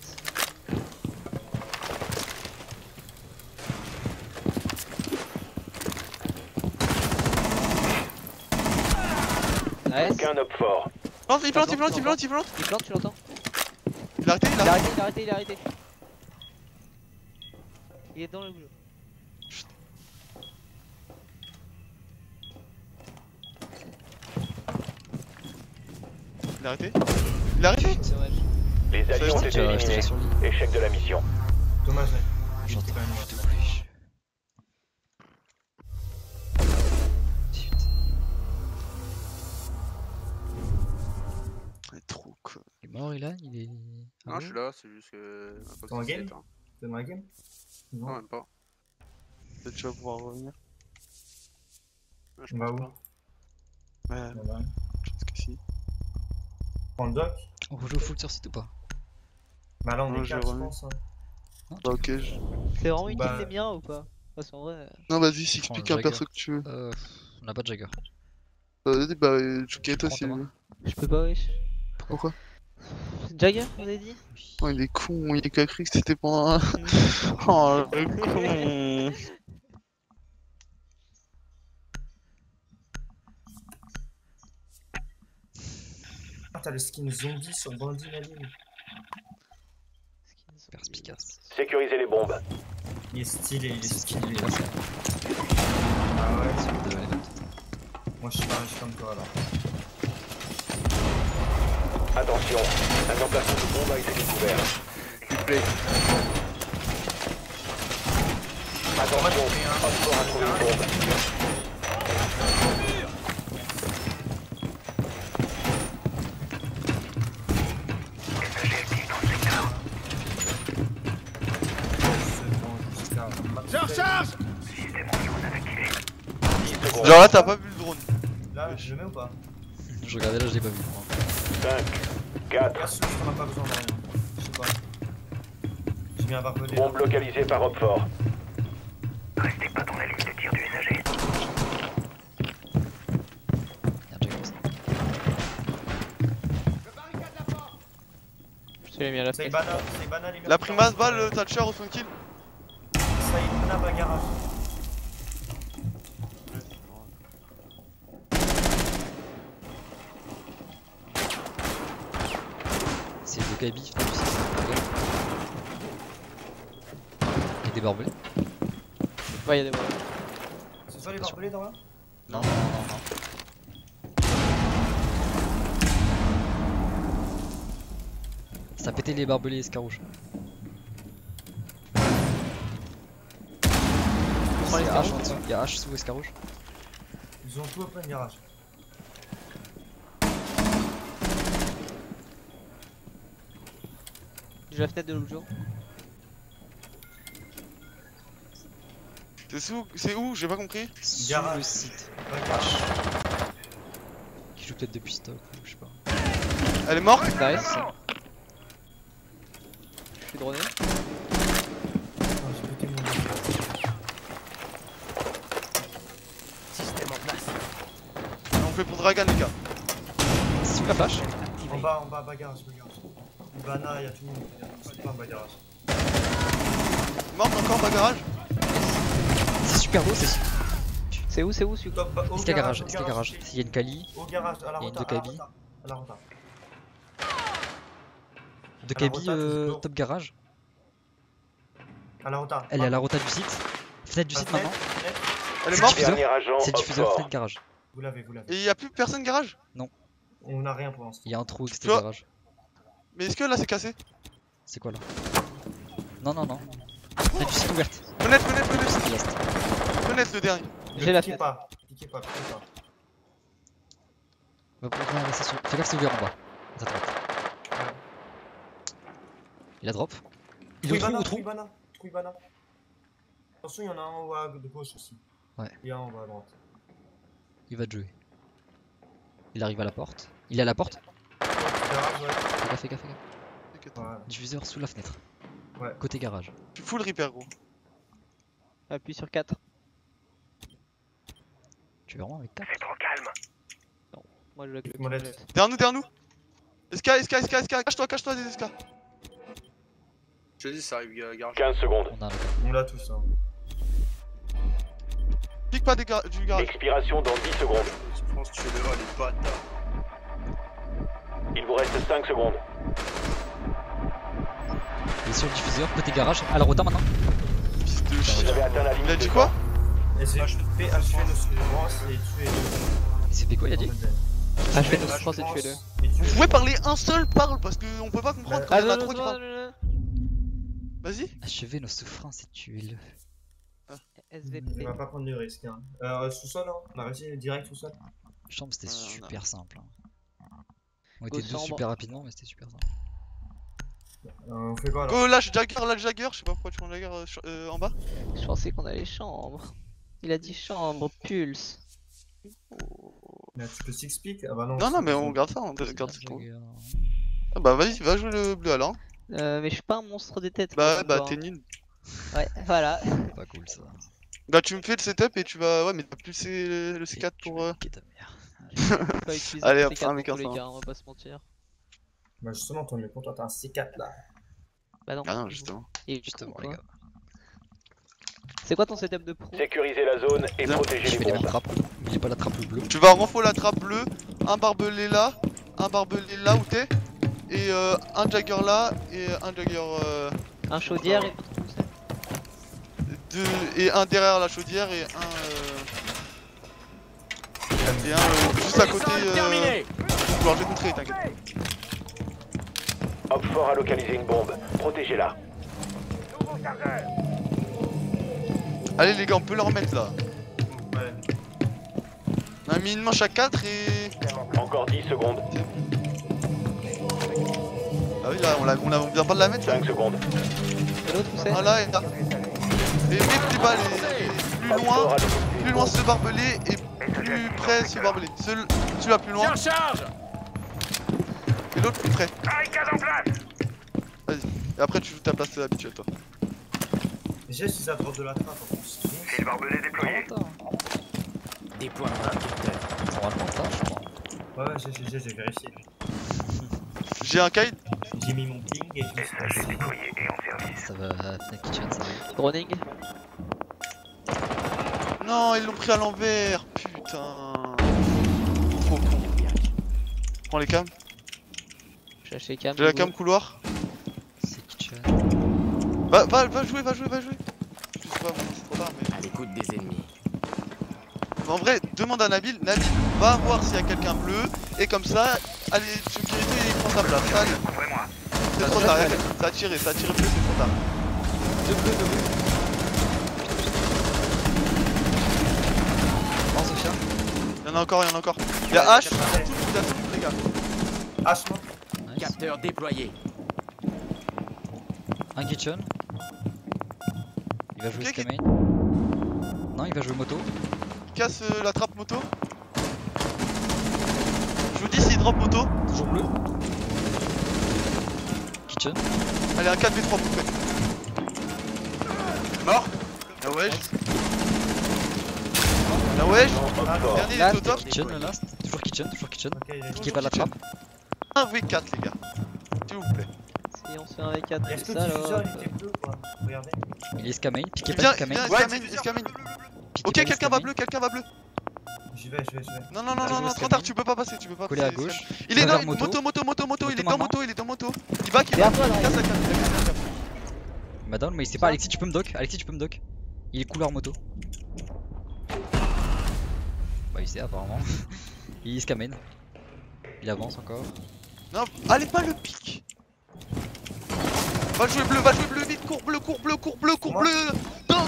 Nice. Aucun Hop fort. Non, il plante. Il plante, tu l'entends? Il a arrêté, Il a arrêté. Il est dans le boulot. Il a arrêté. C'est vrai. Les alliés ont été je éliminés. t'ai sur lui. Échec de la mission. Dommage, là. J'entends. quand même Je te oblige. Il est trop con. Il est mort, il est. Non, je suis là, c'est juste que. ma poste En s'est game éteinte. T'es dans la game? Non, même pas. Peut-être tu vas pouvoir revenir. Ouais, je On va pense où? pas. Ouais, Voilà. je pense que si. Prends le doc. On rejoue au full sur site ou pas? Bah là, on Ouais, est j'ai 4, je remis. pense. Hein. Non, Bah, ok. C'est vraiment utile Bah. les miens ou pas? Parce qu'en vrai. Non, vas-y, si Prends explique le un Jagger. perso que tu veux. On a pas de Jagger. Vas-y, bah, tu toi Prends si ta tu main. veux. Je peux pas, wesh. Pourquoi? Jagger, on a dit? Oh, il est con, il a cru que c'était pendant un. Oh, le con. Ah, t'as le skin zombie sur Bandit la ligne. Perspicace. Sécurisez les bombes. Il est stylé, il est C'est ce qu'il stylé. est là, ça. Ah ouais, C'est le devant. moi je suis pareil, je suis comme toi là. Attention, un emplacement de bombe a été découvert. Attention, Hop fort a trouvé une bombe. C'est bon, jusqu'à. Je recharge. Genre là, t'as pas vu le drone. Là, je le mets ou pas? Je regardais là, je l'ai pas vu. 5, 4, Bien sûr qu'on a pas besoin de rien. Je sais pas. J'ai mis un barbelé. bombe localisée par Hop fort. Il y a un Jagger aussi. Je te l'ai mis à la C'est fenêtre. banal, les mecs. La primace balle, le Thatcher au son kill. Ça y est, on a garage. C'est le Gabi, je pense. Il y a des barbelés. Ouais, y'a des balles. C'est toi les barbelés dans là? Non. Ça a pété les barbelés escarrouges. Prends les Il y a H escarrouges, en dessous, il y a H sous escarrouge. Ils ont tout open garage. J'ai la fenêtre de l'autre jour. C'est où? J'ai pas compris. Sous Garage. le site. Ouais, garage. Qui joue peut-être depuis stock ou je sais pas. Elle est morte? Nice. Je suis droné. Attends, j'ai pété mon Système en place. On fait pour Dragan, les gars. Sous la flash. En bas, bas garage, Ivana, y'a tout le monde. C'est pas un bas garage. Morte encore, bas garage. C'est super beau, c'est. C'est où celui Top, bas, au Est-ce qu'il y a garage? au Est-ce qu'il y a garage? S'il y a une Kali, Au garage, à la Il y a une rota, Dokabi. à la rota. de Alors, Kaby, rota, toujours. top garage. À la rota. Elle est à la rota du site. Fenêtre du site maintenant. Elle est C'est morte. diffuseur. Dernier agent C'est diffuseur, Op4. fenêtre garage. Vous l'avez. Et y'a plus personne garage? On a rien pour l'instant. Il y a un trou, c'était Tu vois- garage. Mais est-ce que là c'est cassé? C'est quoi là? Non, non, non. Fenêtre du site ouverte. Fenêtre, C'est l'est. fenêtre le dernier. J'ai la Piquez fenêtre. pas, piquez pas. Va pouvoir rester sur. Fais gaffe, c'est ouvert en bas. À ta droite. Ouais. Il a drop. Il est au trou. Ivana. Attention, il y en a un en haut à de gauche aussi. Ouais. Et un en bas à droite. Il va te jouer. Il arrive à la porte. Il est à la porte. Garage, ouais. Fais gaffe, fais gaffe, fais gaffe. Ouais. Diffuseur sous la fenêtre. Ouais. Côté garage. Je suis full repair, gros. Appuie sur 4. Tu veux vraiment avec 4? C'est trop calme. Moi je veux avec le Molette. Derrière nous. SK. Cache-toi des SK. Je te dis, ça arrive garage. 15 secondes. On a un On l'a tous, hein. Pique pas du garage. Expiration dans 10 secondes. Je pense que tu es là, les bâtards. Il vous reste 5 secondes. Il est sur le diffuseur, côté garage, à la rota maintenant. Fils de Vous chien. avez atteint la ligne. Il a de dit quoi? Et c'est fait achever nos souffrances et tuer Il s'est fait quoi, il a dit? Ah, je fais nos souffrances et tuer-le. Vous pouvez parler un seul parle parce qu'on peut pas comprendre quand Ah il y en a non, trop qui non, parlent. non, non. Vas-y. Achever nos souffrances et tuer-le. On SVP. va pas prendre de risque, hein. Sous-sol, hein. On a réussi direct sous-sol. Chambre, c'était super simple. Hein. On Go était deux chambre. super rapidement, mais c'était super simple. On fait quoi alors? Go, lâche Jagger. Je sais pas pourquoi tu prends Jagger en bas. Je pensais qu'on allait chambre. Il a dit chambre, pulse. Mais tu peux s'explique? Ah bah non. Non, mais on garde ça. On garde ça. Ah bah vas-y, va jouer le bleu alors. Mais je suis pas un monstre des têtes. Bah quoi, t'es nul. Ouais, voilà. Pas cool ça. Bah tu me fais le setup et tu vas. Ouais, mais t'as plus le C4 pour. Ok, ta mère. Faut pas utiliser Allez, le hop, C4 un dans mec tous les ensemble. cas, on va pas se mentir. Bah justement, toi, mais pour toi, t'as un C4 là. Bah non. Ah non, justement. Et Justement, quoi. les gars. C'est quoi ton setup de pro? Sécurisez la zone et Bien. protégez Je les fais les mêmes bombes. trappes. N'oubliez pas la trappe bleue. Tu vas renfo la trappe bleue, un barbelé là où t'es, et un Jagger là, et un Jagger. Un chaudière et Et un derrière la chaudière, et un. Et un juste à côté. Terminé. Alors j'écouterai, t'inquiète. Op4 a localisé une bombe. Protégez-la. Allez les gars, on peut leur remettre là. Ouais. On a mis une manche à 4 et. Encore 10 secondes. Ah oui, là, on vient pas de la mettre là. 5 secondes. Et l'autre où c'est? Voilà, et là. Et mets plus bas, plus loin ce barbelé et plus près ce barbelé. Celui-là plus loin Charge. et l'autre plus près. Vas-y. Et après tu joues ta place habituelle toi. Déjà, si ça drop de la trappe en plus. Et le barbelé déployé. Déploie un capteur. Normalement, ça, je crois. Ouais, j'ai vérifié. J'ai un kite. J'ai mis mon ping et je me suis passé. Déployé et en service. Ça va, Fnac Kitchen, ça va. Droning. Non, ils l'ont pris à l'envers. Putain. Trop con. Prends les cams. J'ai lâché cam. J'ai la cam couloir. C'est Kitchen. Va jouer. Je sais pas, bon, c'est trop tard mais. À l'écoute des ennemis. Mais en vrai, demande à Nabil. Nabil va voir s'il y a quelqu'un bleu. Et comme ça, allez, sécurité il prend sa place. Allez. C'est trop tard, ça a tiré plus, c'est trop tard. Non, Sophia. Y'en a encore. Y'a H, y'a tout, les gars. H, non. Nice. Capteur déployé. Un kitchen. Il va jouer Ok, Scamain. Non, il va jouer moto. Casse la trappe moto. Je vous dis s'il drop moto. Toujours bleu. Kitchen. Allez, un 4v3 pour fait. Mort. Ah wesh. Ah wesh. Dernier il est au top. Kitchen, le last. Toujours kitchen. Ok, il est Qui va la trappe. 1v4 les gars. S'il vous plaît. Si on se fait un V4, Est-ce que c'est ça le diffuseur alors. il était bleu ou pas? Regardez. Il est Scamain. Piqué Viens, par Scamain. Escamine. Ok, quelqu'un va bleu. J'y vais. Non, trop tard, tu peux pas passer, Collé à gauche. Il est Va dans vers moto. moto, il est dans maintenant. moto, Il va, Derrière toi, casse la carte. Madame, mais il sait pas. Alexis, tu peux me dock. Il est couleur moto. Bah, il sait apparemment. Il est Scamain. Il avance encore. Non, allez pas le pic. Va jouer bleu, vite, cours bleu. Non,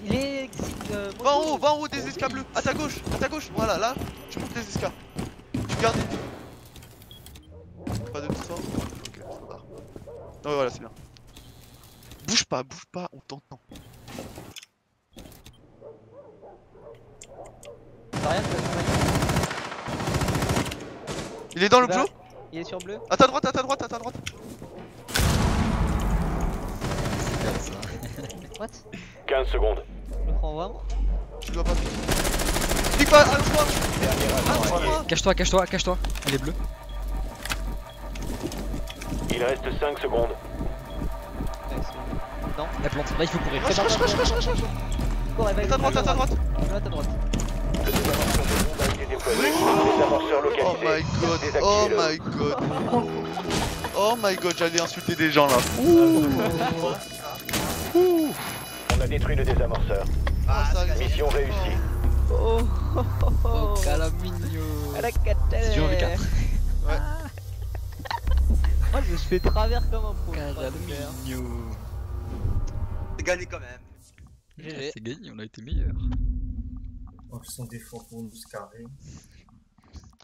Il est. va en haut des escas bleus. À ta gauche. Voilà, là, tu montes les escas. Tu gardes. Pas de tout ça. Ok, trop tard. Non, voilà, c'est bien. Bouge pas, on t'entend. T'as rien, t'as rien. Il est dans le Bah, bleu. Il est sur bleu. À ta droite. What? 15 secondes. Je le prends vraiment. Tu dois pas piquer. Pique pas, allonge-toi. Cache-toi. Il est bleu. Il reste 5 secondes. Non. La plante. Là, il faut courir. Rush. Cours, À ta droite. Là, à ta droite. Le désamorceur de bombe a été déployé. Désamorceur localisé. Oh my god, j'allais insulter des gens là. On a détruit le désamorceur. Mission réussie. Oh Calamigno. À la catelle. C'est du 1v4. Ouais. Moi je me fais travers comme un pro. Calamigno. C'est gagné quand même. C'est gagné, on a été meilleurs. Donc ils sont des fois pour nous carrer.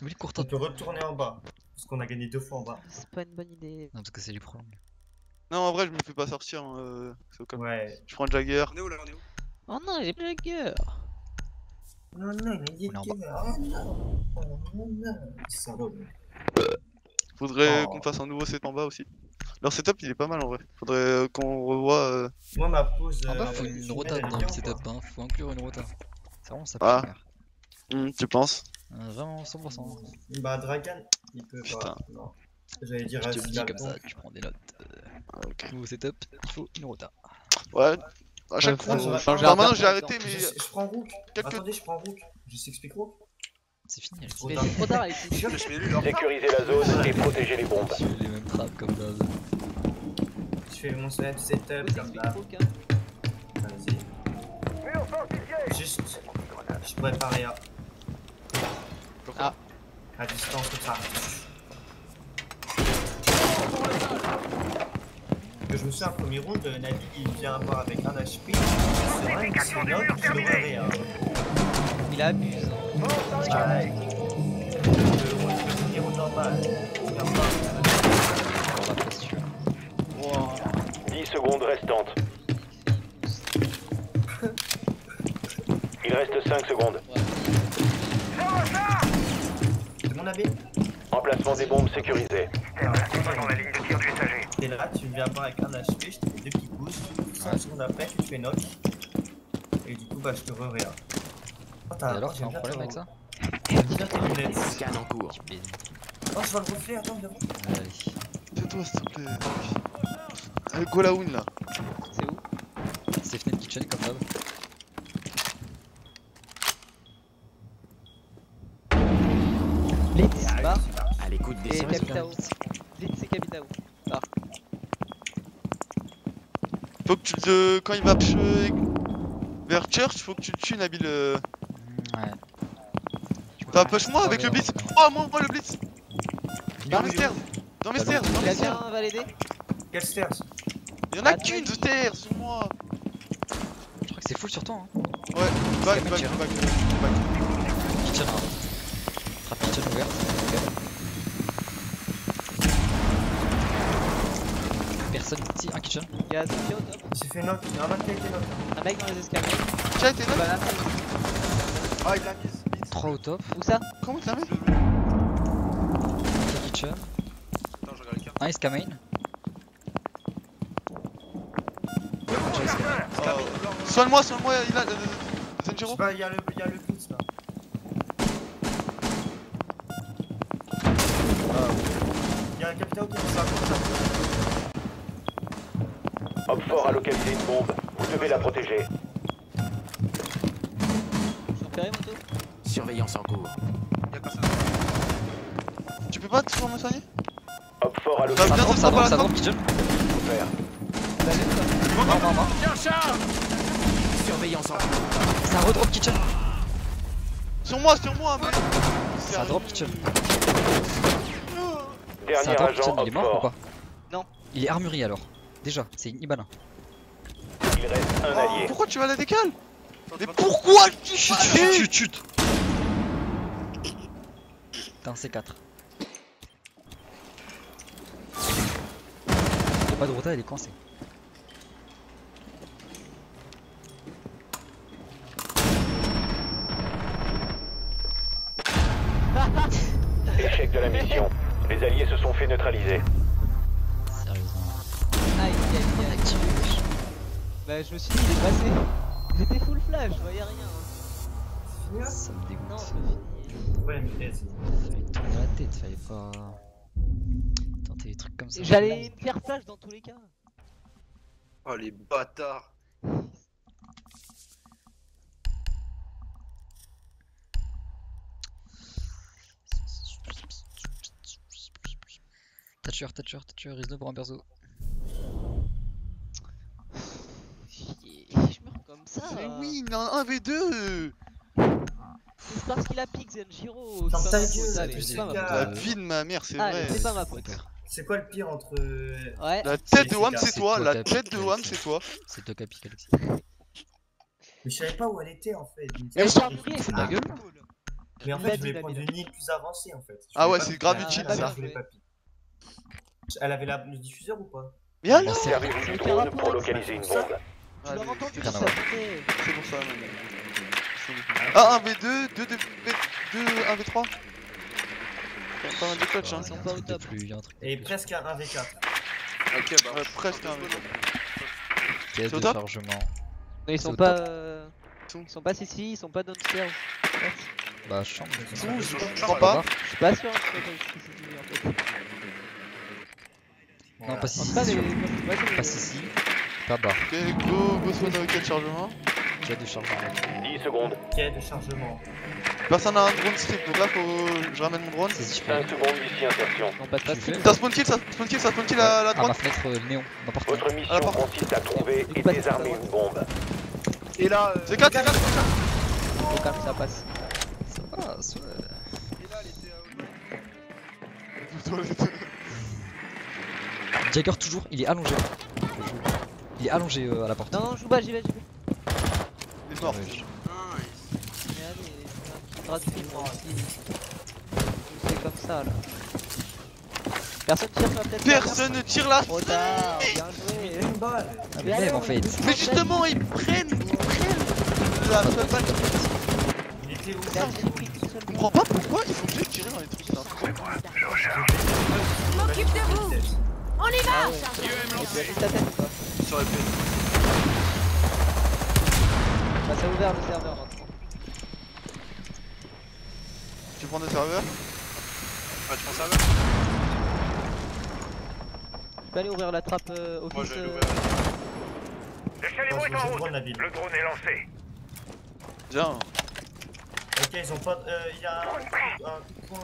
Oui, court On peut retourner en bas. Parce qu'on a gagné 2 fois en bas. C'est pas une bonne idée. Non, parce que c'est les prolongues. Non, en vrai, je me fais pas sortir. C'est au cas où. Ouais. Je prends le Jagger. On est où là, on est où? Oh non, j'ai plus la gueule. Non, il est On est en salaud. Faudrait Oh. qu'on fasse un nouveau set en bas aussi. Leur setup il est pas mal en vrai. Faudrait qu'on revoie. Moi, ma pause. En bas, faut une rota dans le setup, hein. Faut inclure une rota. C'est vraiment ça. Ah. Tu penses? Vraiment 100%. Bah, Dragan, il peut Putain. pas. Non. J'allais dire Je te le Asila, dis comme ça, bon. tu prends des notes. Ok. Nouveau setup, il faut une rota. Ouais. À chaque fois. faut changer Enfin, un maintenant peu. j'ai arrêté Je, mais. je prends Rook. Quelques- Attendez, je prends Rook. Je s'explique Rook. C'est fini, Alexis. Trop Mais tard. c'est trop tard Alexis. Je fais lui leur. Sécuriser la zone et protéger les bombes. Tu fais les mêmes trappes comme d'hab. Je fais mon setup Faut comme s'expliquer là. trop, hein. Vas-y. Juste. Je prépare rien. Ah. À distance comme ça. Que je me souviens, un premier round, Navi il vient avoir avec un HP. C'est vrai que c'est noble, je le rien. Il abuse. Le premier round normal. Il vient pas. On va pas sûr. 10 secondes restantes. Il reste 5 secondes. C'est mon avis. Emplacement des bombes sécurisé. T'es là, tu viens voir avec un HP, je te fais 2 petits boosts. 5 secondes après, tu te fais knock. Et du coup, bah je te re-réa. Oh, Et alors, t'as un problème avec ça? J'aime bien tes lunettes. Scan en cours. Tu baises. Oh, je vois le reflet, attends, devant. Allez. Tais-toi s'il te plaît. Go la win là. C'est où? C'est fenêtre kitchen comme d'hab. Blitz, bar. À l'écoute des Et signes. Capitao. Blitz et Capitao. Faut que tu te. Quand il va vers Church, faut que tu le tues Nabil. Ouais. T'as push moi avec le blitz. Oh moi le blitz. Dans l'externe. Dans mes stairs, dans mes Quelqu'un stairs. va l'aider? Quel stairs? Y'en a qu'une de stairs sur moi. Je crois que c'est full sur toi. Hein. Ouais, back. Kitchen. Trap kitchen ouverte. Personne ici, un kitchen. Gaz, ok au top. Il s'est fait knock, il y a un mec qui a été knock. Un mec dans les escaliers. Tiens, t'es là. Banane. Ah, il l'a mise. 3 au top. Où ça? Comment tu l'as mis? Kitchen. Attends, je regarde les cartes. Un SK main. Soigne-moi, il a. Je Zenjiro. sais pas, il y a le blitz là. Il y a un capitaine qui est ça. Homme fort a localisé une bombe. Vous devez la protéger. Je suis repéré, moto. Surveillance en cours. Y'a personne. Tu peux pas toujours me soigner? Homme fort a Bah, localisé bien, une ça Ça drop à la drop drop. kitchen. bombe. Surveillance en cours. Ça redrop kitchen. Sur moi, mais. Ça drop kitchen. Dernier Ça drop agent kitchen, il est homme mort ou fort. pas? Non. Il est armurier alors. Déjà, c'est Ibanin. Il reste un allié. Pourquoi tu vas à la décale? Mais pourquoi tu Chut. Putain, c'est 4. Y'a pas de rota, elle est coincée. Échec de la mission. Les alliés se sont fait neutraliser. Sérieusement. Aïe. Bah, je me suis dit, il est passé. J'étais full flash, je voyais rien. Ça me dégoûte. Non, c'est fini. Ouais, mais Fallait tourner la tête, fallait pas tenter des trucs comme ça. J'allais faire flash dans tous les cas. Oh les bâtards. Thatcher, Rizno pour un perso. Je meurs comme ça. Mais oui, il en a un V2. C'est parce qu'il a pique Zenjiro. Dans C'est ta pas ma gueule, faute, allez, tu c'est sais pas ma qu'à- faute. La vie de ma mère, c'est Allez, vrai. c'est pas ma faute. c'est quoi le pire entre. Ouais. La tête de C'est Wam, efficace, c'est toi. c'est La toi, tête de Capitaine. Wam, c'est toi. C'est toi Capic Alexis. Mais je savais pas où elle était en fait. Elle est armurier. Fous de ma gueule. Mais en Il fait, l'a je dit, voulais il l'a prendre dit. une ligne plus avancée en fait. Je Ah voulais ouais, pas c'est me grave faire- utile, Ah, ça. je voulais pas piquer. Elle avait le diffuseur ou pas? Mais alors Servez-vous du C'est drone carrément pour avec localiser une ça. bombe. Tu l'as entendu Rien à ça voir. montait. C'est pour ça, même. Ah, un V2, 2 1 V3. Pas mal de clutch, hein. Ils sont pas au top. Plus, y a un truc. Et presque un 1v4. Ok, bah. Ouais, presque un V3. Caisse C'est au de top chargement. Mais ils C'est sont au pas. top. Ils sont pas ici, ils sont pas downstairs. Bah, chambre. Je crois pas. Je suis pas sûr que ce soit en fait. Non, pas En si. tout cas, les. Pas si. Pas bas. Ok, go swat avec quel chargement. Caisse de chargement. 10 secondes. Quai de chargement. Personne n'a un drone strip, donc là faut. Je ramène mon drone. C'est si je 5 fais. secondes d'ici insertion. On passe pas Tu le fais Ça spawn kill la À drone. ma fenêtre néon. N'importe où. Votre mission porte. consiste à trouver et désarmer une bombe. Et là. C'est 4, c'est 4. Au calme, ça passe. Ça passe, ouais. Et là, elle était. Jagger toujours, il est allongé. Il est allongé à la porte. Non, joue bas, j'y vais. Il est mort. Ouais, Mais allez, c'est un gratuit moi aussi. C'est comme ça là. Personne tire sur la tête. Personne ne tire la. Trop tard, bien joué. Une balle. Ah, mais même en fait. Mais justement, ils prennent la seule balle. Il était où Là, j'ai pris tout seul. Je comprends pas pourquoi ils sont obligés de tirer dans les trucs là. M'occupe de vous. On y va. Tu as juste ta tête ou pas? Ça aurait pu être. Bah, ça a ouvert le serveur maintenant. Tu prends des serveurs. Ah, tu prends ça là? Je peux aller ouvrir la trappe Moi, office. j'allais l'ouvrir. L'échelon est en Je route. prends la ville. Le drone est lancé. Viens. Ok, ils ont pas. Il y a un coup de poing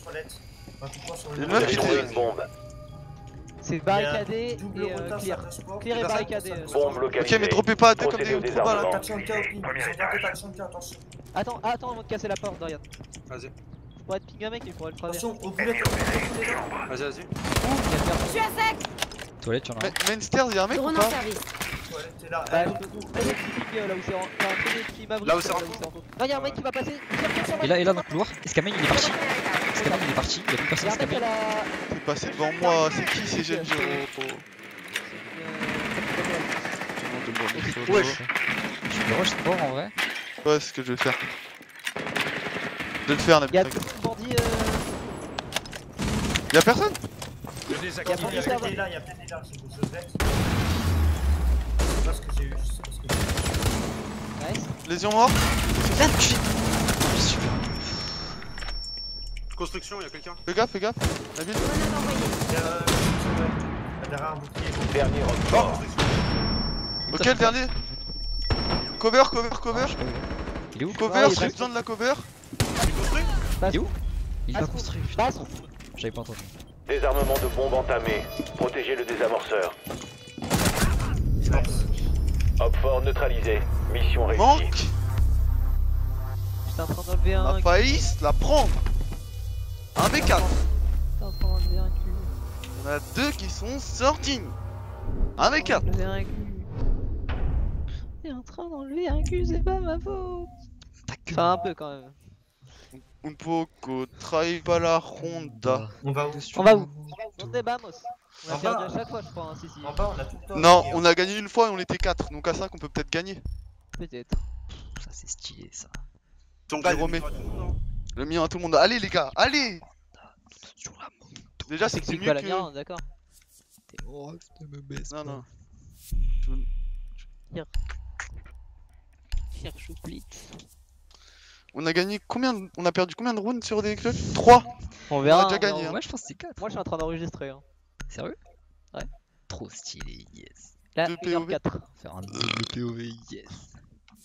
toilette. Un coup de poing sur Les le. meufs qui Détruire étaient. une bombe. C'est barricadé Double et retard, clear. ça sport. Clear et barricadé. Bombe localisée. Ok, mais droppez pas à deux comme Procédez des au trous balles. désarmement. Attention, au ping. Ils ont tenté d'action, attention. Attends, avant de casser la porte, Dorian. Vas-y. pourrait être ping un mec, il pourrait le traverser. Attention, au boulet. Vas-y, vas-y. Il y a personne. Je suis à sec. Toilette, y'en a un. Main stairs, y'a un mec ou Drone en pas? service. Ouais, t'es là. Bah, je peux vous prendre des petits ping là où c'est en. Enfin, un petit immeuble. Là où c'est en Non, y'a un mec qui va passer. Et là, dans le couloir. Escamen, il est parti. Escamen, il est parti. Il y a plus personne. Y'a un mec à Escamen. la. C'est passé devant moi, c'est qui ces jeunes Giro? Wesh. Je me rush sport en vrai. Ouais, c'est ce que je vais faire. Je vais le faire, Y'a Nabil. tout le bandit. Y'a personne? Il y a peut-être des là, il y a peut-être des là, c'est des objets. Je sais pas ce que j'ai eu, je sais pas ce que j'ai eu. Nice. Lésion mort? Construction, y'a quelqu'un. Fais gaffe, Nabil. Grenade envoyée. Derrière un bouclier. Dernier renfort. Ok, le dernier. Cover. Il est où? Cover, il j'ai reste- besoin de la cover. Passe. Il est où? Il est pas Passe. construit. Passe. J'avais pas entendu. Désarmement de bombe entamé. Protégez le désamorceur. Hop fort neutralisé. Mission réussie. Manque. J'étais en train d'enlever un. La faillite, la prendre. Un V4. J'étais en train d'enlever un cul. On a deux qui sont sortis. Un V4. Enlever un cul. T'es en train d'enlever un cul, c'est pas ma faute. Enfin, un peu quand même. Un poco, trahi pas la ronda. On va où? On va où? On vamos. On a En perdu bas. à chaque fois, je crois. Hein, si. En bas, on a tout le temps. Non, on a gagné une fois et on était 4, donc à 5 on peut peut-être gagner. Peut-être. Ça, c'est stylé ça. Ton gars, il remet. Le mien à tout le monde. Allez les gars, allez. Sur la moto. Déjà c'est que c'est C'est mieux pas la que... mienne, d'accord. T'es mort, tu me baisses. Non. Cherche Blitz. On a gagné combien de... On a perdu combien de rounds sur des clutches? 3. On verra. On a déjà on verra. gagné, hein. Moi, je pense que c'est 4. Moi, je suis en train d'enregistrer. Hein. Sérieux? Ouais. Trop stylé, yes. Là, Deux 1h04. Faire un double POV, yes.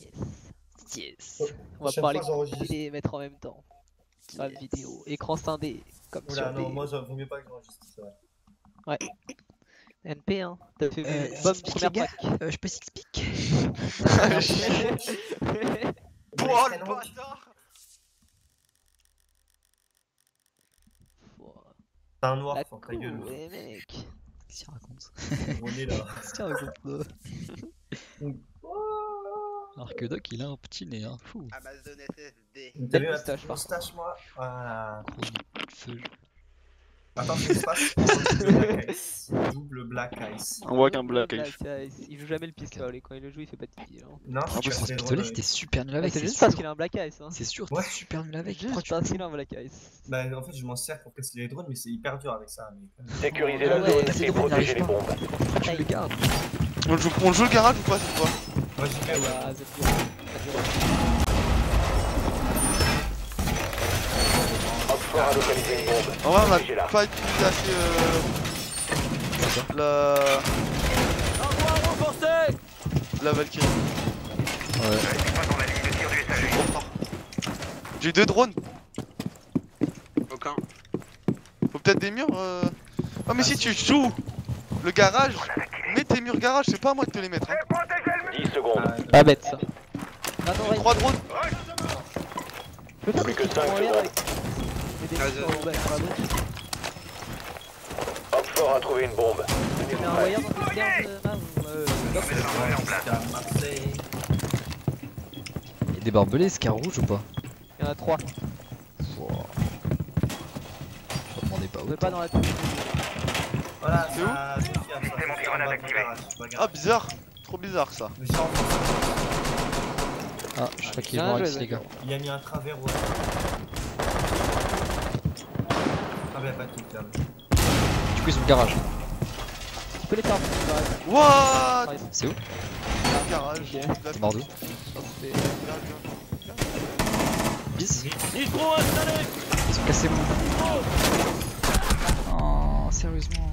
Yes. Yes. On va Prochaine parler fois, j'enregistre. et les mettre en même temps. Sur la vidéo. Écran scindé. Comme Oula, sur non, des... moi, ça vaut mieux pas que j'enregistre, c'est vrai. NP, hein. T'as fait une bonne speak, première les gars. track. Je peux speak. Oh le bâtard. T'as un noir, La faut ta cour, gueule. les mecs. Qu'est-ce qu'il raconte? On est là. Qu'est-ce qu'il raconte? Alors que Doc, il a un petit nez, hein. Fou. Amazon SSD. T'as vu ma moustache, petite par moustache, moi? Voilà. Gros nez de feu. Attends, je passe. Double Black Ice. Double Black Ice. On voit qu'un Black Ice. Il joue jamais le pistol et quand il le joue, il fait pas de tigre. Hein. Non, En plus, son pistolet, c'était super nul avec. C'est C'est juste parce sûr. qu'il a un Black Ice. Hein. C'est sûr, Ouais. t'es super nul avec. Juste Pourquoi tu parce le qu'il a un Black Ice. Bah, en fait, je m'en sers pour casser les drones, mais c'est hyper dur avec ça. Mais... Sécurisez Ah la ouais, zone c'est et drôle, protégez les il arrive bombes. Pourquoi tu le gardes? On joue le garage ou pas cette fois? Moi, j'y vais, ouais. Ah, c'est bien. Hop fort a localisé une bombe. En vrai on Protégez-la. a pas utilisé assez la Valkyrie. Ouais. J'ai 2 drones. Aucun. Faut peut-être des murs Oh mais si tu joues le garage, mets tes murs garage, c'est pas à moi de te les mettre hein. 10 secondes. Pas bête ça. Attends, J'ai 3 drones. Je peux faire Plus des que trucs 5 en l'air secondes. avec. Mais des Vas-y. trucs en bas, sur la gauche. Hop fort a trouvé une bombe. Tu mets un wire dans tes terres, Mav ou C'était à Marseille. Il y a des barbelés, Scarouge ou pas? Il y en a 3. Je demandais pas On où. peut pas dans la tour. Voilà, C'est où ça suffit à ça. C'est mon grenade activé. Ah bizarre, trop bizarre ça. Mais ça, en fait, Ah, je crois qu'il est Bien mort joué, ici, les gars. il a mis un travers au. Ah, mais pas tout, ferme. Du coup, ils sont au garage. Tu peux les faire. What? C'est où? Le garage. T'es mort d'où? Bis? Ils sont cassés où? Oh, sérieusement.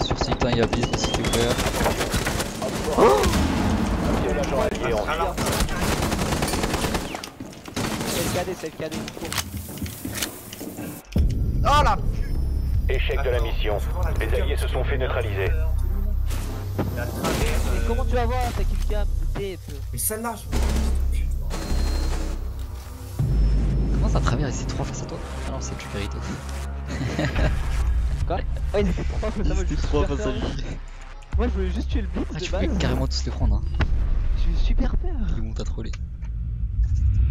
Sur site, hein, il y a Bis, le site est ouvert. C'est l'agent allié en Alors, C'est le cadet. Oh la échec de la mission. Les alliés se sont fait neutraliser. La travers. Comment tu vas voir, t'as kill cam, TF. Mais celle-là, je à travers et c'est 3 face à toi. Ah non, c'est tu vérité. Quoi? Oh, ils étaient 3 face à moi. C'était 3 face à lui. Moi, je voulais juste tuer le blitz Ah, de tu pouvais base. carrément tous les prendre. Hein. J'ai eu super peur. Ils vont t'as trollé.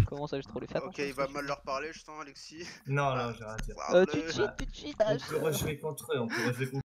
Comment ça, j'ai trop les fat? Ok, il va mal leur parler, je sens, Alexis. Non, non, j'ai rien à dire. Tu cheats, Parle-le. tu cheats. On peut rejouer contre eux, on peut rejouer contre